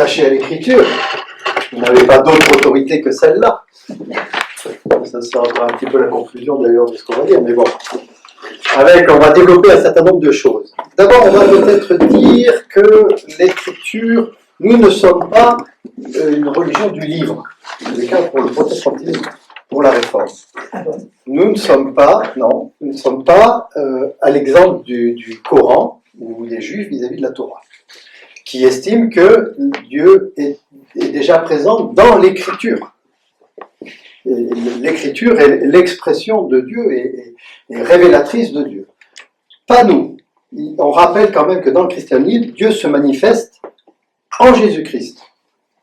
attaché à l'écriture. Vous n'avez pas d'autre autorité que celle-là. Ça sera un petit peu la conclusion d'ailleurs de ce qu'on va dire, mais bon. On va développer un certain nombre de choses. D'abord, on va peut-être dire que l'écriture, nous ne sommes pas une religion du livre. C'est le cas pour le protestantisme, pour la réforme. Nous ne sommes pas, à l'exemple du Coran ou des Juifs vis-à-vis de la Torah, qui estiment que Dieu est déjà présent dans l'écriture. L'écriture est l'expression de Dieu et révélatrice de Dieu. Pas nous. On rappelle quand même que dans le christianisme, Dieu se manifeste en Jésus-Christ.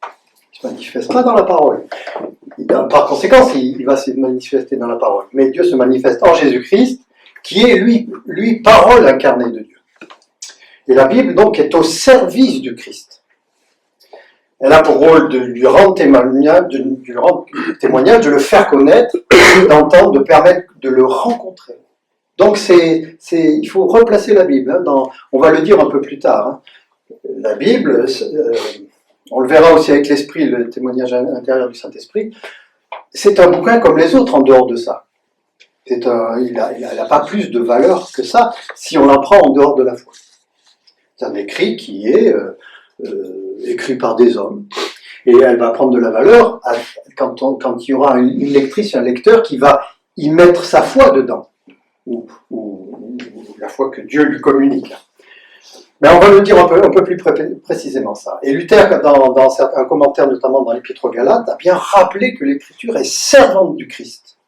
Il ne se manifeste pas dans la parole. Par conséquent, il va se manifester dans la parole. Mais Dieu se manifeste en Jésus-Christ, qui est lui parole incarnée de Dieu. Et la Bible, donc, est au service du Christ. Elle a pour rôle de lui rendre témoignage, de le faire connaître, d'entendre, de permettre de le rencontrer. Donc il faut replacer la Bible. On va le dire un peu plus tard. La Bible, on le verra aussi avec l'Esprit, le témoignage intérieur du Saint-Esprit, c'est un bouquin comme les autres en dehors de ça. Il n'a pas plus de valeur que ça si on l'en prend en dehors de la foi. C'est un écrit qui est écrit par des hommes. Et elle va prendre de la valeur quand il y aura une lectrice, un lecteur qui va y mettre sa foi dedans, ou la foi que Dieu lui communique. Mais on va le dire un peu plus précisément ça. Et Luther, dans certains commentaires, notamment dans l'Épître aux Galates, a bien rappelé que l'Écriture est servante du Christ,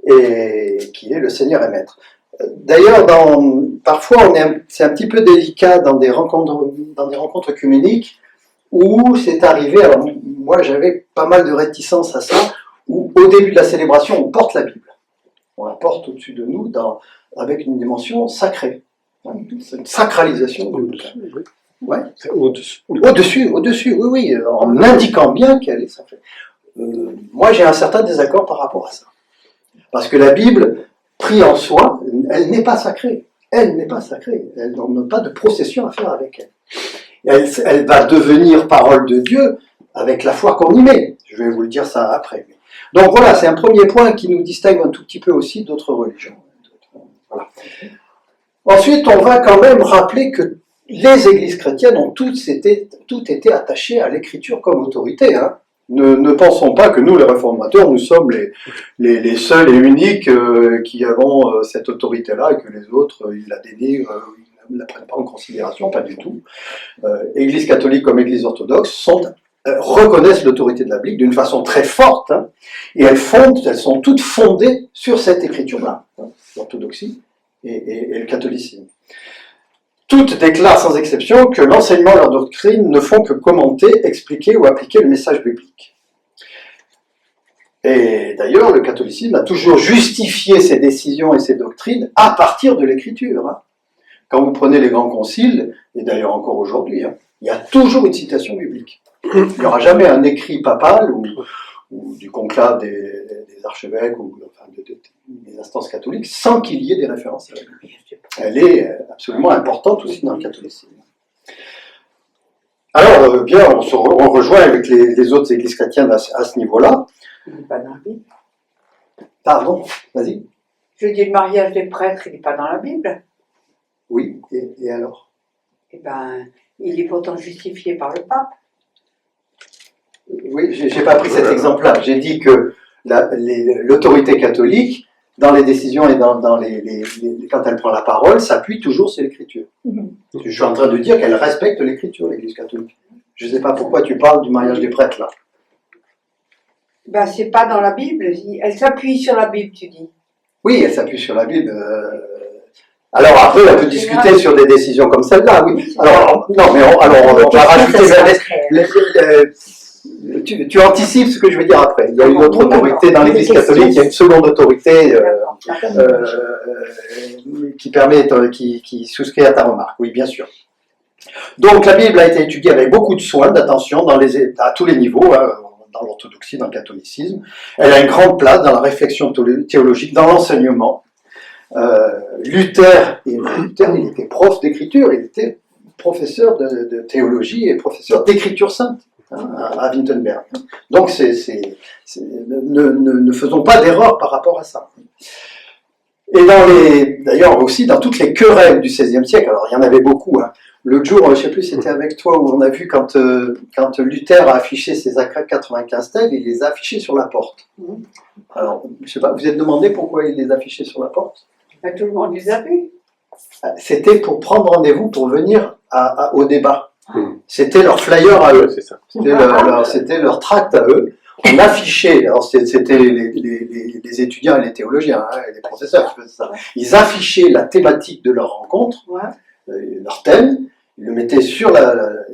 et qui est le Seigneur et Maître. D'ailleurs, parfois, c'est un petit peu délicat dans des rencontres œcuméniques où c'est arrivé, alors moi j'avais pas mal de réticence à ça, où au début de la célébration, on porte la Bible. On la porte au-dessus de nous avec une dimension sacrée. C'est une sacralisation du bouquin. Ouais. Au-dessus, oui, en indiquant bien qu'elle est sacrée. Moi j'ai un certain désaccord par rapport à ça. Parce que la Bible, prise en soi, elle n'est pas sacrée. Elle n'est pas sacrée. Elle n'a pas de procession à faire avec elle. Elle va devenir parole de Dieu avec la foi qu'on y met. Je vais vous le dire ça après. Donc voilà, c'est un premier point qui nous distingue un tout petit peu aussi d'autres religions. Voilà. Ensuite, on va quand même rappeler que les églises chrétiennes ont toutes été attachées à l'écriture comme autorité. Hein. Ne pensons pas que nous, les réformateurs, nous sommes les seuls et uniques qui avons cette autorité-là et que les autres, ils la dénigrent, ils ne la prennent pas en considération, pas du tout. Église catholique comme Église orthodoxe reconnaissent l'autorité de la Bible d'une façon très forte, hein, et elles sont toutes fondées sur cette écriture-là, hein, l'orthodoxie et le catholicisme. Toutes déclarent sans exception que l'enseignement et leur doctrine ne font que commenter, expliquer ou appliquer le message biblique. Et d'ailleurs, le catholicisme a toujours justifié ses décisions et ses doctrines à partir de l'écriture. Hein. Quand vous prenez les grands conciles, et d'ailleurs encore aujourd'hui, hein, il y a toujours une citation biblique. Il n'y aura jamais un écrit papal ou du conclave des archevêques ou enfin, des instances catholiques sans qu'il y ait des références à la Bible. Elle est absolument importante aussi dans le catholicisme. Alors, bien, on rejoint avec les autres églises chrétiennes à ce niveau-là. Il n'est pas dans la Bible. Pardon, vas-y. Je dis, le mariage des prêtres, il n'est pas dans la Bible. Oui, et alors? Eh bien, il est pourtant justifié par le pape. Oui, je n'ai pas pris cet exemple-là. J'ai dit que l'autorité catholique, dans les décisions et quand elle prend la parole, s'appuie toujours sur l'écriture. Je suis en train de dire qu'elle respecte l'écriture, l'Église catholique. Je ne sais pas pourquoi tu parles du mariage des prêtres, là. Ben, c'est pas dans la Bible. Elle s'appuie sur la Bible, tu dis. Oui, elle s'appuie sur la Bible. Alors après, on peut discuter sur des décisions comme celle-là, oui. Alors, non, mais on va rajouter... Tu anticipes ce que je vais dire après. Il y a une autre autorité dans l'Église catholique, il y a une seconde autorité qui souscrit à ta remarque, oui, bien sûr. Donc la Bible a été étudiée avec beaucoup de soin, d'attention, à tous les niveaux, hein, dans l'orthodoxie, dans le catholicisme. Elle a une grande place dans la réflexion théologique, dans l'enseignement. Luther, il était prof d'écriture, il était professeur de théologie et professeur d'écriture sainte à Wittenberg. Donc ne faisons pas d'erreur par rapport à ça. Et d'ailleurs aussi dans toutes les querelles du XVIe siècle, alors il y en avait beaucoup. L'autre jour, je ne sais plus si c'était avec toi, où on a vu quand Luther a affiché ses 95 thèses, il les a affichés sur la porte. Alors, je ne sais pas, vous êtes demandé pourquoi il les affichait sur la porte? Tout le monde les a vus. C'était pour prendre rendez-vous pour venir au débat. C'était leur flyer à eux. C'est ça. C'était leur tract à eux. On affichait, alors c'était les étudiants et les théologiens, et les professeurs qui faisaient ça. Ils affichaient la thématique de leur rencontre, leur thème, ils le mettaient sur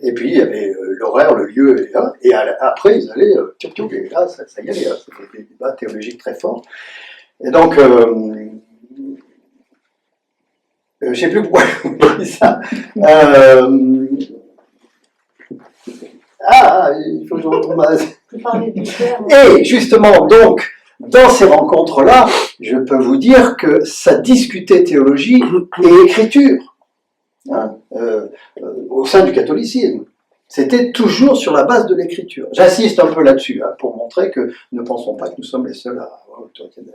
et puis il y avait l'horaire, le lieu, et après ils allaient, et là ça y allait, c'était des débats théologiques très forts. Et donc, je ne sais plus pourquoi je dis ça. Il faut que je retrouve Et justement, donc, dans ces rencontres-là, je peux vous dire que ça discutait théologie et écriture au sein du catholicisme. C'était toujours sur la base de l'écriture. J'insiste un peu là-dessus, pour montrer que ne pensons pas que nous sommes les seuls à avoir l'autorité de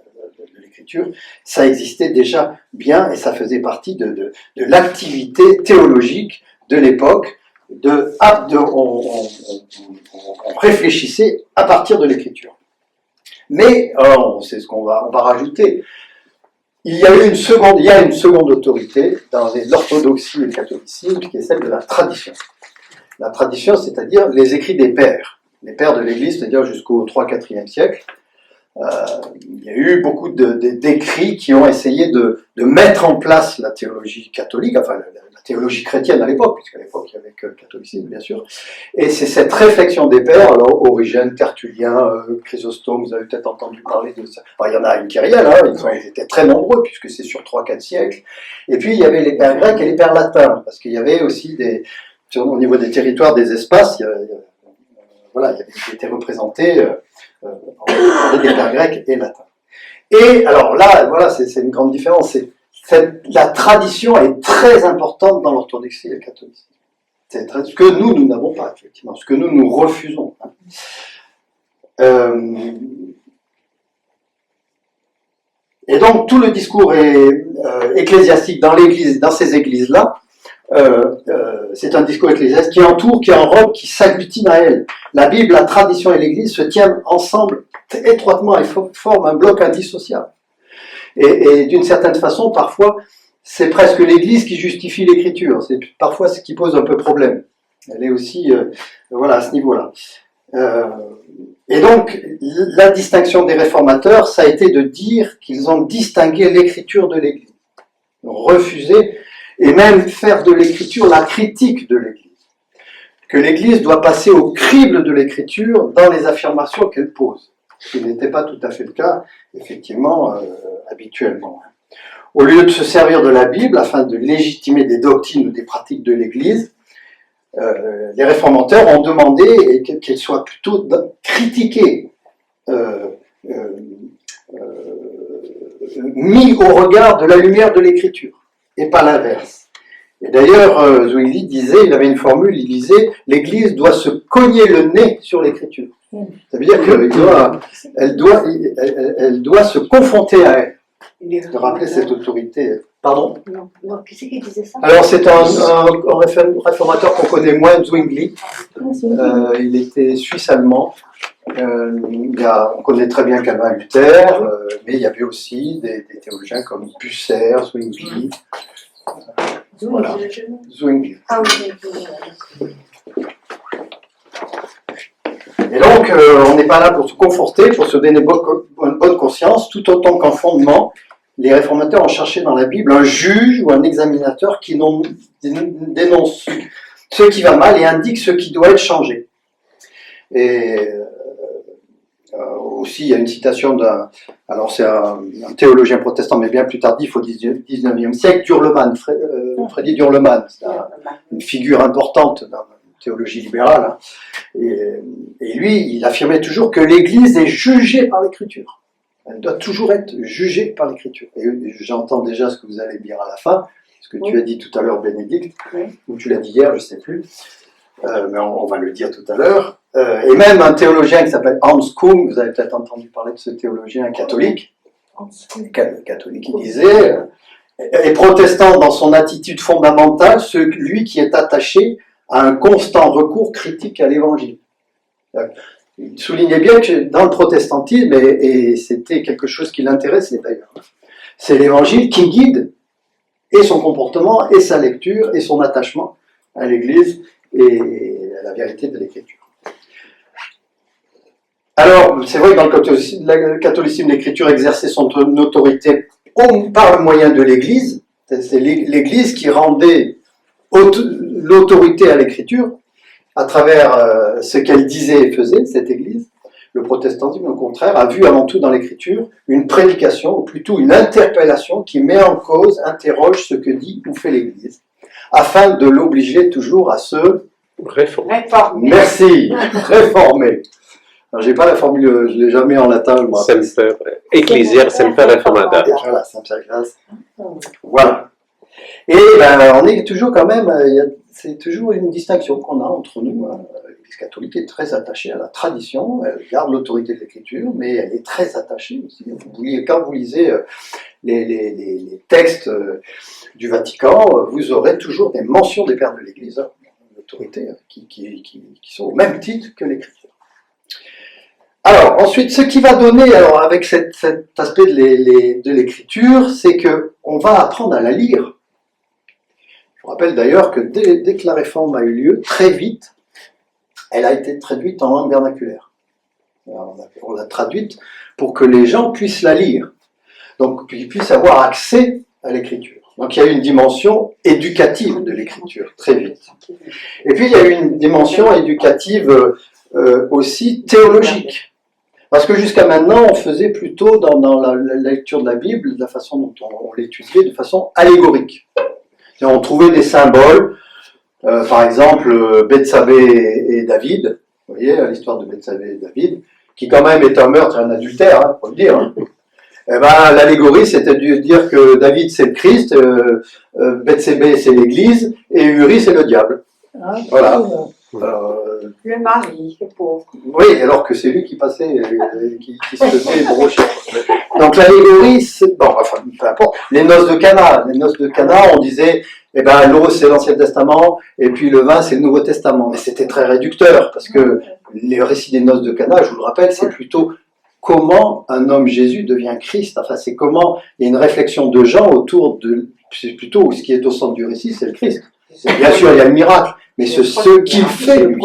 l'écriture. Ça existait déjà bien et ça faisait partie de l'activité théologique de l'époque. On réfléchissait à partir de l'écriture. Mais, c'est ce qu'on va rajouter. Il y a une seconde autorité dans l'orthodoxie et le catholicisme, qui est celle de la tradition. La tradition, c'est-à-dire les écrits des pères. Les pères de l'Église, c'est-à-dire jusqu'au 3-4e siècle. Il y a eu beaucoup d'écrits qui ont essayé de mettre en place la théologie catholique, enfin la théologie chrétienne à l'époque, puisqu'à l'époque il n'y avait que le catholicisme, bien sûr. Et c'est cette réflexion des pères, alors Origène, Tertullien, Chrysostome, vous avez peut-être entendu parler de ça. Enfin, il y en a une kyrielle, ils étaient très nombreux, puisque c'est sur 3-4 siècles. Et puis il y avait les pères grecs et les pères latins, parce qu'il y avait aussi au niveau des territoires, des espaces, ils étaient représentés. On parlait des pères grecs et latins. Et alors là, voilà, c'est une grande différence. La tradition est très importante dans l'orthodoxie et le catholicisme. C'est ce que nous n'avons pas, effectivement, ce que nous refusons. Et donc, tout le discours ecclésiastique dans l'Église, dans ces églises-là, c'est un discours ecclésiastique qui enrobe, qui s'agglutine à elle. La Bible, la tradition et l'Église se tiennent ensemble étroitement et forment un bloc indissociable. Et d'une certaine façon, parfois, c'est presque l'Église qui justifie l'Écriture. C'est parfois ce qui pose un peu problème. Elle est aussi, à ce niveau-là. Et donc, la distinction des réformateurs, ça a été de dire qu'ils ont distingué l'Écriture de l'Église. Ils ont refusé, et même faire de l'Écriture la critique de l'Église. Que l'Église doit passer au crible de l'Écriture dans les affirmations qu'elle pose. Ce qui n'était pas tout à fait le cas, effectivement, habituellement. Au lieu de se servir de la Bible afin de légitimer des doctrines ou des pratiques de l'Église, les réformateurs ont demandé qu'elle soit plutôt critiquée, mis au regard de la lumière de l'Écriture, et pas l'inverse. Et d'ailleurs, Zwingli disait, il avait une formule, il disait « l'Église doit se cogner le nez sur l'Écriture ». Ça veut dire qu'elle doit se confronter à elle, de rappeler cette autorité. Pardon ? Non, qui c'est qui disait ça ? Alors c'est un réformateur qu'on connaît moins, Zwingli. Il était suisse-allemand. On connaît très bien Calvin Luther, mais il y avait aussi des théologiens comme Bucer, Zwingli. Voilà, Zwingli. Ah oui. Et donc, on n'est pas là pour se conforter, pour se donner bonne conscience, tout autant qu'en fondement, les réformateurs ont cherché dans la Bible un juge ou un examinateur qui dénonce ce qui va mal et indique ce qui doit être changé. Et aussi, il y a une citation alors c'est un théologien protestant, mais bien plus tardif, au 19e siècle, Durleman, Freddy Durleman, c'est une figure importante dans la théologie libérale. Et lui, il affirmait toujours que l'Église est jugée par l'Écriture. Elle doit toujours être jugée par l'Écriture. Et j'entends déjà ce que vous allez dire à la fin, ce que tu as dit tout à l'heure, Bénédicte, ou tu l'as dit hier, je ne sais plus, mais on va le dire tout à l'heure. Et même un théologien qui s'appelle Hans Kung, vous avez peut-être entendu parler de ce théologien catholique, qui disait, est protestant dans son attitude fondamentale, celui qui est attaché à un constant recours critique à l'évangile. Il soulignait bien que dans le protestantisme, et c'était quelque chose qui l'intéressait d'ailleurs, c'est l'évangile qui guide et son comportement, et sa lecture, et son attachement à l'Église et à la vérité de l'Écriture. Alors, c'est vrai que dans le catholicisme, l'Écriture exerçait son autorité par le moyen de l'Église. C'est l'Église qui rendait l'autorité à l'Écriture à travers ce qu'elle disait et faisait, cette Église. Le protestantisme, au contraire, a vu avant tout dans l'Écriture une prédication, ou plutôt une interpellation qui met en cause, interroge ce que dit ou fait l'Église, afin de l'obliger toujours à se réformer. Merci, réformer. Alors, j'ai pas la formule, je l'ai jamais en latin, je me rappelle. Semper, Ecclesiae Semper Reformanda. Voilà, Semper Grâce. Voilà. Et on est toujours quand même, c'est toujours une distinction qu'on a entre nous. L'Église catholique est très attachée à la tradition, elle garde l'autorité de l'Écriture, mais elle est très attachée aussi. Quand vous lisez les textes du Vatican, vous aurez toujours des mentions des pères de l'Église, l'autorité, qui sont au même titre que l'Écriture. Alors, ensuite, ce qui va donner, alors avec cet aspect de l'Écriture, c'est qu'on va apprendre à la lire. Je vous rappelle d'ailleurs que dès que la réforme a eu lieu, très vite, elle a été traduite en langue vernaculaire. Alors, on l'a traduite pour que les gens puissent la lire, donc qu'ils puissent avoir accès à l'Écriture. Donc il y a eu une dimension éducative de l'Écriture, très vite. Et puis il y a eu une dimension éducative aussi théologique. Parce que jusqu'à maintenant, on faisait plutôt dans la lecture de la Bible, de la façon dont on l'étudiait, de façon allégorique. On trouvait des symboles, par exemple Bethsabée et David, vous voyez l'histoire de Bethsabée et David, qui quand même est un meurtre et un adultère, faut le dire. Hein. Eh ben, l'allégorie, c'était de dire que David c'est le Christ, Bethsabée c'est l'Église, et Uri c'est le diable. Voilà. Le mari, le pauvre. Oui, alors que c'est lui qui passait, qui se faisait brocher. Donc l'allégorie, c'est bon, enfin, peu importe. Les noces de Cana, on disait, eh ben l'eau c'est l'Ancien Testament, et puis le vin c'est le Nouveau Testament. Mais c'était très réducteur, parce que les récits des noces de Cana, je vous le rappelle, c'est plutôt comment un homme Jésus devient Christ. Enfin, c'est comment il y a une réflexion de Jean autour de, c'est plutôt ce qui est au centre du récit, c'est le Christ. Bien sûr, il y a le miracle, mais c'est ce qu'il fait, lui.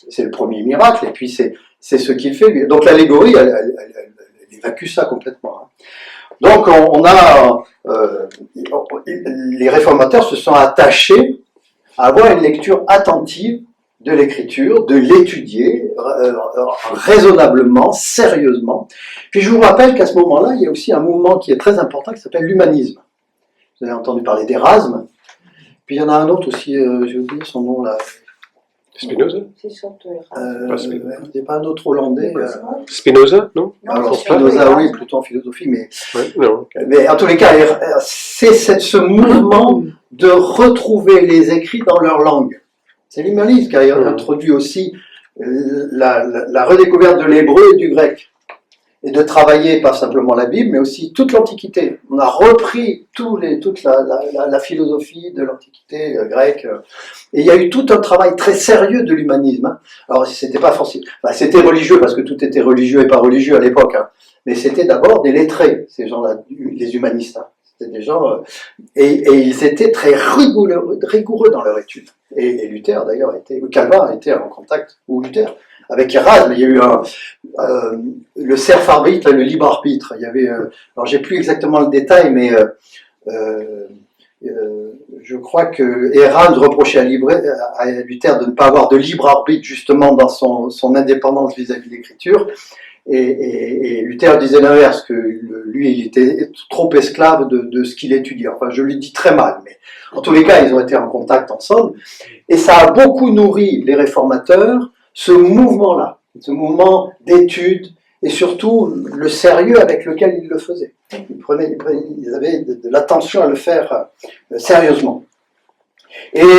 C'est le premier miracle, et puis c'est ce qu'il fait, lui. Donc l'allégorie, elle évacue ça complètement. Donc les réformateurs se sont attachés à avoir une lecture attentive de l'Écriture, de l'étudier raisonnablement, sérieusement. Puis je vous rappelle qu'à ce moment-là, il y a aussi un mouvement qui est très important qui s'appelle l'humanisme. Vous avez entendu parler d'Erasme. Puis il y en a un autre aussi, j'ai oublié son nom là. Spinoza. C'est surtout Il n'y a pas un autre Hollandais. Spinoza, non? Alors Spinoza, oui, plutôt en philosophie, mais. Ouais, non. Mais en tous les cas, c'est ce mouvement de retrouver les écrits dans leur langue. C'est l'humanisme qui a introduit aussi la redécouverte de l'hébreu et du grec. Et de travailler pas simplement la Bible, mais aussi toute l'Antiquité. On a repris toute la philosophie de l'Antiquité grecque. Et il y a eu tout un travail très sérieux de l'humanisme. Hein. Alors, c'était pas forcément... Enfin, c'était religieux, parce que tout était religieux et pas religieux à l'époque. Hein. Mais c'était d'abord des lettrés, ces gens-là, les humanistes. Hein. C'était des gens... et ils étaient très rigoureux dans leur étude. Et Luther, d'ailleurs, Calvin était en contact, ou Luther, avec Erasme. Il y a eu le serf arbitre et le libre arbitre. Il y avait, alors j'ai plus exactement le détail, mais je crois que Erasme reprochait à Luther de ne pas avoir de libre arbitre justement dans son indépendance vis-à-vis de l'écriture. Et Luther disait l'inverse, que lui il était trop esclave de ce qu'il étudiait. Enfin, je le dis très mal, mais en tous les cas, ils ont été en contact ensemble. Et ça a beaucoup nourri les réformateurs, ce mouvement-là, ce mouvement d'étude et surtout le sérieux avec lequel ils le faisaient. Ils avaient de l'attention à le faire sérieusement. Et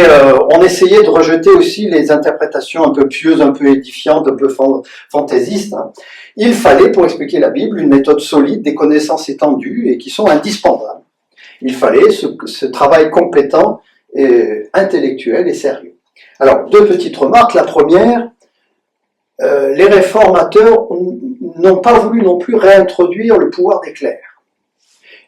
on essayait de rejeter aussi les interprétations un peu pieuses, un peu édifiantes, un peu fantaisistes. Il fallait, pour expliquer la Bible, une méthode solide, des connaissances étendues et qui sont indispensables. Il fallait ce travail compétent, et intellectuel et sérieux. Alors, deux petites remarques. La première, les réformateurs n'ont pas voulu non plus réintroduire le pouvoir des clercs.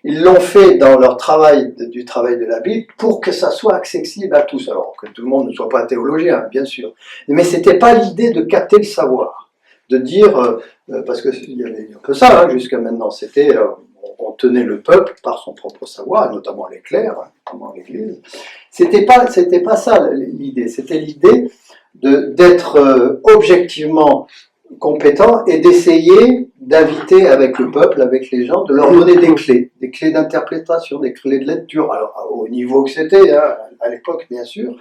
Ils l'ont fait dans leur travail, du travail de la Bible, pour que ça soit accessible à tous. Alors que tout le monde ne soit pas théologien, bien sûr. Mais c'était pas l'idée de capter le savoir. De dire, parce qu'il y avait un peu ça, hein, jusqu'à maintenant, c'était, on tenait le peuple par son propre savoir, notamment les clercs, notamment l'Église. C'était pas ça l'idée. C'était l'idée d'être objectivement compétent et d'essayer d'inviter avec le peuple, avec les gens, de leur donner des clés d'interprétation, des clés de lecture, alors au niveau que c'était, hein, à l'époque bien sûr.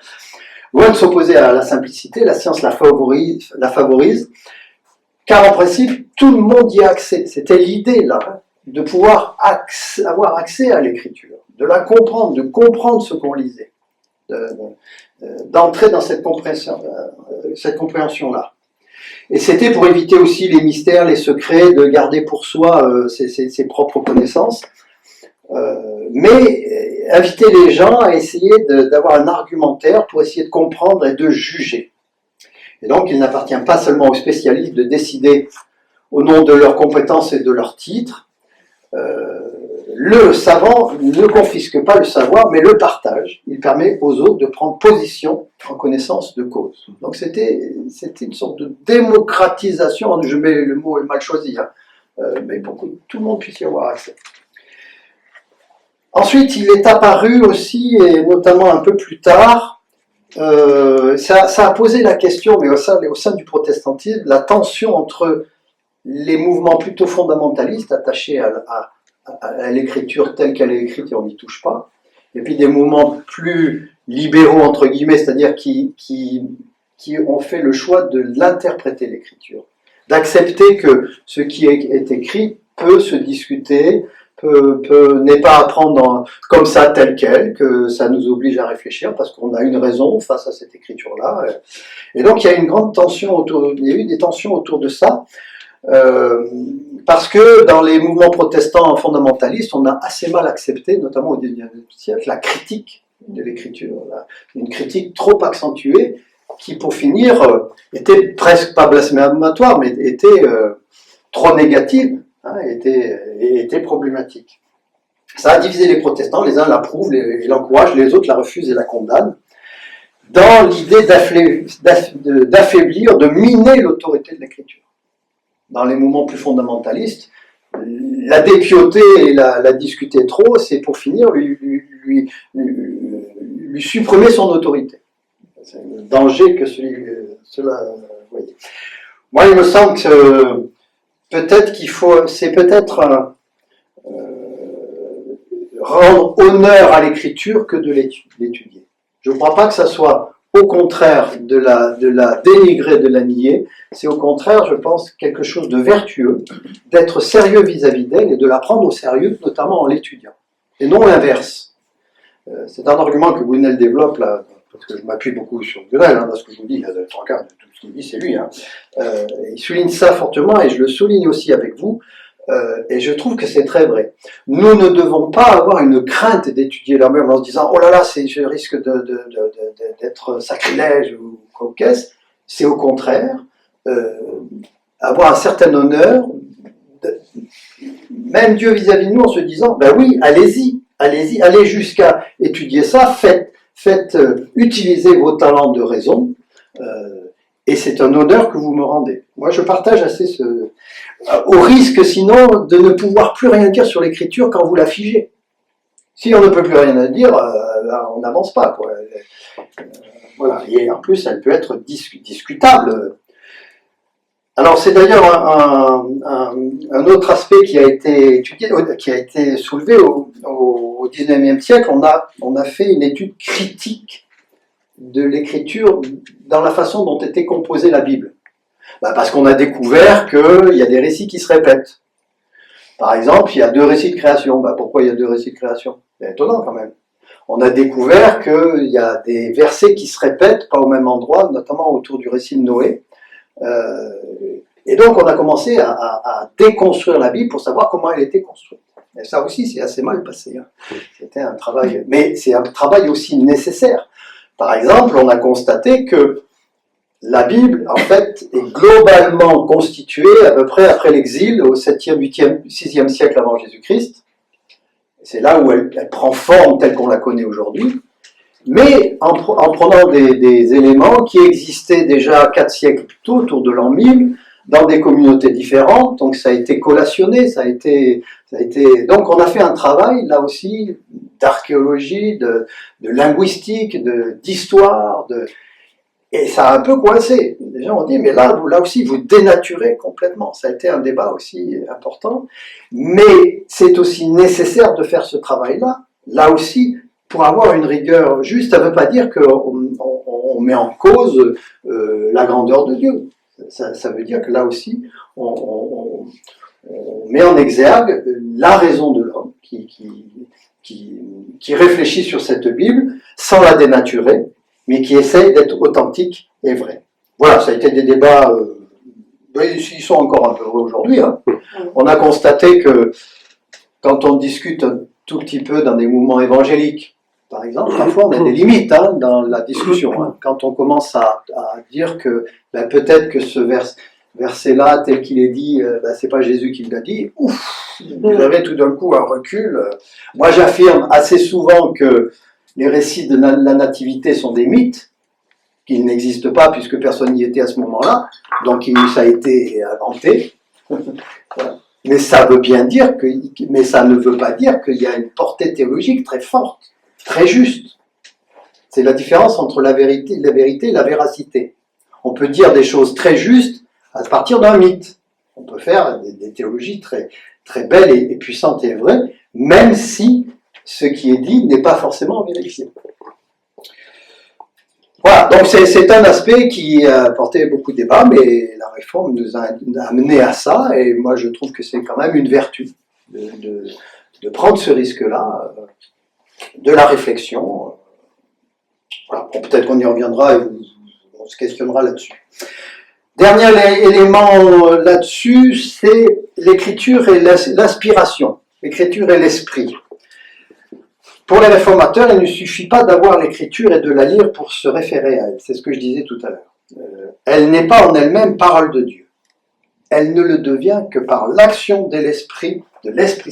Loin de s'opposer à la simplicité, la science la favorise, car en principe, tout le monde y a accès. C'était l'idée là, hein, de pouvoir avoir accès à l'écriture, de la comprendre, de comprendre ce qu'on lisait, d'entrer dans cette compréhension-là. Et c'était pour éviter aussi les mystères, les secrets, de garder pour soi ses propres connaissances, mais inviter les gens à essayer d'avoir un argumentaire pour essayer de comprendre et de juger. Et donc il n'appartient pas seulement aux spécialistes de décider au nom de leurs compétences et de leurs titres. Le savant ne confisque pas le savoir, mais le partage. Il permet aux autres de prendre position en connaissance de cause. Donc c'était une sorte de démocratisation, je mets le mot est mal choisi, hein, mais pour que tout le monde puisse y avoir accès. Ensuite, il est apparu aussi, et notamment un peu plus tard, ça a posé la question, mais au sein du protestantisme, la tension entre les mouvements plutôt fondamentalistes attachés à l'écriture telle qu'elle est écrite et on n'y touche pas, et puis des mouvements plus libéraux entre guillemets, c'est-à-dire qui ont fait le choix de l'interpréter l'écriture, d'accepter que ce qui est écrit peut se discuter, n'est pas à prendre comme ça tel quel, que ça nous oblige à réfléchir parce qu'on a une raison face à cette écriture-là. Et donc il y a une grande tension il y a eu des tensions autour de ça. Parce que dans les mouvements protestants fondamentalistes, on a assez mal accepté, notamment au XIXe siècle, la critique de l'écriture, une critique trop accentuée, qui pour finir était presque pas blasphématoire, mais était trop négative, hein, était problématique. Ça a divisé les protestants, les uns l'approuvent et l'encouragent, les autres la refusent et la condamnent, dans l'idée d'affaiblir, de miner l'autorité de l'écriture. Dans les mouvements plus fondamentalistes, la dépioter et la discuter trop, c'est pour finir lui supprimer son autorité. C'est le danger que cela voyez. Moi, il me semble que peut-être rendre honneur à l'écriture que de l'étudier. Je ne crois pas que ça soit au contraire de la dénigrer, de la nier, c'est au contraire, je pense, quelque chose de vertueux, d'être sérieux vis-à-vis d'elle et de la prendre au sérieux, notamment en l'étudiant, et non l'inverse. C'est un argument que Gwenel développe, là, parce que je m'appuie beaucoup sur Gwenel, hein, parce que je vous dis, le trois quarts de tout ce qu'il dit, c'est lui. Hein. Il souligne ça fortement, et je le souligne aussi avec vous, et je trouve que c'est très vrai. Nous ne devons pas avoir une crainte d'étudier la Bible en se disant « Oh là là, je risque d'être sacrilège ou quoi qu'est-ce ». C'est au contraire avoir un certain honneur, même Dieu vis-à-vis de nous en se disant « Ben oui, allez-y, allez jusqu'à étudier ça, faites utiliser vos talents de raison, et c'est un honneur que vous me rendez. » Moi, je partage assez au risque, sinon, de ne pouvoir plus rien dire sur l'écriture quand vous la figez. Si on ne peut plus rien dire, on n'avance pas, quoi. Voilà. Et en plus, elle peut être discutable. Alors, c'est d'ailleurs un autre aspect qui a été étudié, qui a été soulevé au XIXe siècle. On a fait une étude critique de l'écriture dans la façon dont était composée la Bible. Parce qu'on a découvert qu'il y a des récits qui se répètent. Par exemple, il y a 2 récits de création. Pourquoi il y a 2 récits de création? C'est étonnant quand même. On a découvert qu'il y a des versets qui se répètent, pas au même endroit, notamment autour du récit de Noé. Et donc on a commencé à déconstruire la Bible pour savoir comment elle était construite. Et ça aussi, c'est assez mal passé. C'était un travail, mais c'est un travail aussi nécessaire. Par exemple, on a constaté que la Bible, en fait, est globalement constituée à peu près après l'exil, au 7e, 8e, 6e siècle avant Jésus-Christ. C'est là où elle prend forme telle qu'on la connaît aujourd'hui. Mais en prenant des éléments qui existaient déjà 4 siècles plus tôt, autour de l'an 1000, dans des communautés différentes, donc ça a été collationné, donc on a fait un travail, là aussi, d'archéologie, de linguistique, d'histoire, et ça a un peu coincé. Les gens ont dit, mais là aussi, vous dénaturez complètement. Ça a été un débat aussi important. Mais c'est aussi nécessaire de faire ce travail-là, là aussi, pour avoir une rigueur juste. Ça ne veut pas dire qu'on met en cause la grandeur de Dieu. Ça veut dire que là aussi, on met en exergue la raison de l'homme qui réfléchit sur cette Bible sans la dénaturer, mais qui essaye d'être authentique et vrai. Voilà, ça a été des débats, ils sont encore un peu vrais aujourd'hui. On a constaté que quand on discute un tout petit peu dans des mouvements évangéliques, par exemple, parfois on a des limites dans la discussion. Quand on commence à dire que peut-être que ce verset-là, tel qu'il est dit, c'est pas Jésus qui l'a dit, vous avez tout d'un coup un recul. Moi j'affirme assez souvent que les récits de la nativité sont des mythes, qu'ils n'existent pas puisque personne n'y était à ce moment-là, donc ça a été inventé. Mais ça veut bien dire mais ça ne veut pas dire qu'il y a une portée théologique très forte, très juste. C'est la différence entre la vérité et la véracité. On peut dire des choses très justes à partir d'un mythe. On peut faire des théologies très, très belles et puissantes et vraies, même si ce qui est dit n'est pas forcément vérifié. Voilà, donc c'est un aspect qui a porté beaucoup de débats, mais la réforme nous a amené à ça, et moi je trouve que c'est quand même une vertu de prendre ce risque-là, de la réflexion. Voilà, bon, peut-être qu'on y reviendra et on se questionnera là-dessus. Dernier élément là-dessus, c'est l'écriture et l'inspiration, l'écriture et l'esprit. Pour les réformateurs, il ne suffit pas d'avoir l'écriture et de la lire pour se référer à elle. C'est ce que je disais tout à l'heure. Elle n'est pas en elle-même parole de Dieu. Elle ne le devient que par l'action de l'Esprit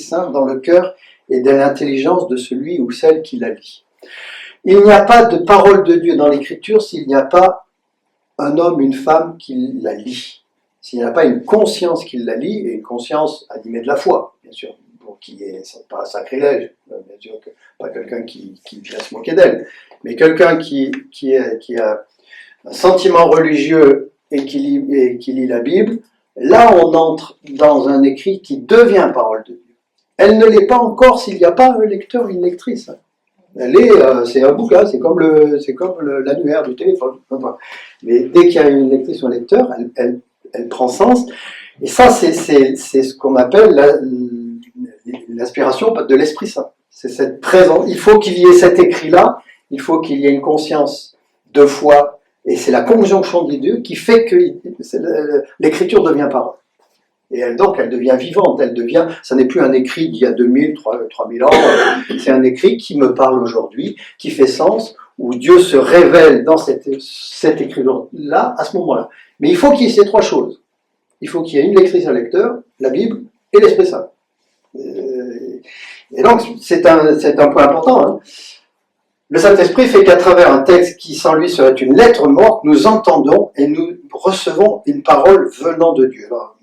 Saint dans le cœur et de l'intelligence de celui ou celle qui la lit. Il n'y a pas de parole de Dieu dans l'écriture s'il n'y a pas un homme, une femme qui la lit. S'il n'y a pas une conscience qui la lit, et une conscience animée de la foi, bien sûr. Qui est pas un sacrilège, bien sûr que pas quelqu'un qui vient se moquer d'elle, mais quelqu'un qui a un sentiment religieux et qui lit la Bible, là on entre dans un écrit qui devient parole de Dieu. Elle ne l'est pas encore s'il n'y a pas un lecteur ou une lectrice. C'est un bouquin, c'est comme l'annuaire du téléphone. Mais dès qu'il y a une lectrice ou un lecteur, elle prend sens. Et ça, c'est ce qu'on appelle l'inspiration de l'Esprit Saint. C'est cette présence. Il faut qu'il y ait cet écrit-là, il faut qu'il y ait une conscience de foi, et c'est la conjonction des deux qui fait que l'écriture devient parole. Et donc elle devient vivante, ça n'est plus un écrit d'il y a 2000, 3000 ans, c'est un écrit qui me parle aujourd'hui, qui fait sens, où Dieu se révèle dans cette écriture-là, à ce moment-là. Mais il faut qu'il y ait ces 3 choses. Il faut qu'il y ait une lectrice, un lecteur, la Bible et l'Esprit Saint. Et donc, c'est un point important. Le Saint-Esprit fait qu'à travers un texte qui sans lui serait une lettre morte, nous entendons et nous recevons une parole venant de Dieu. Alors,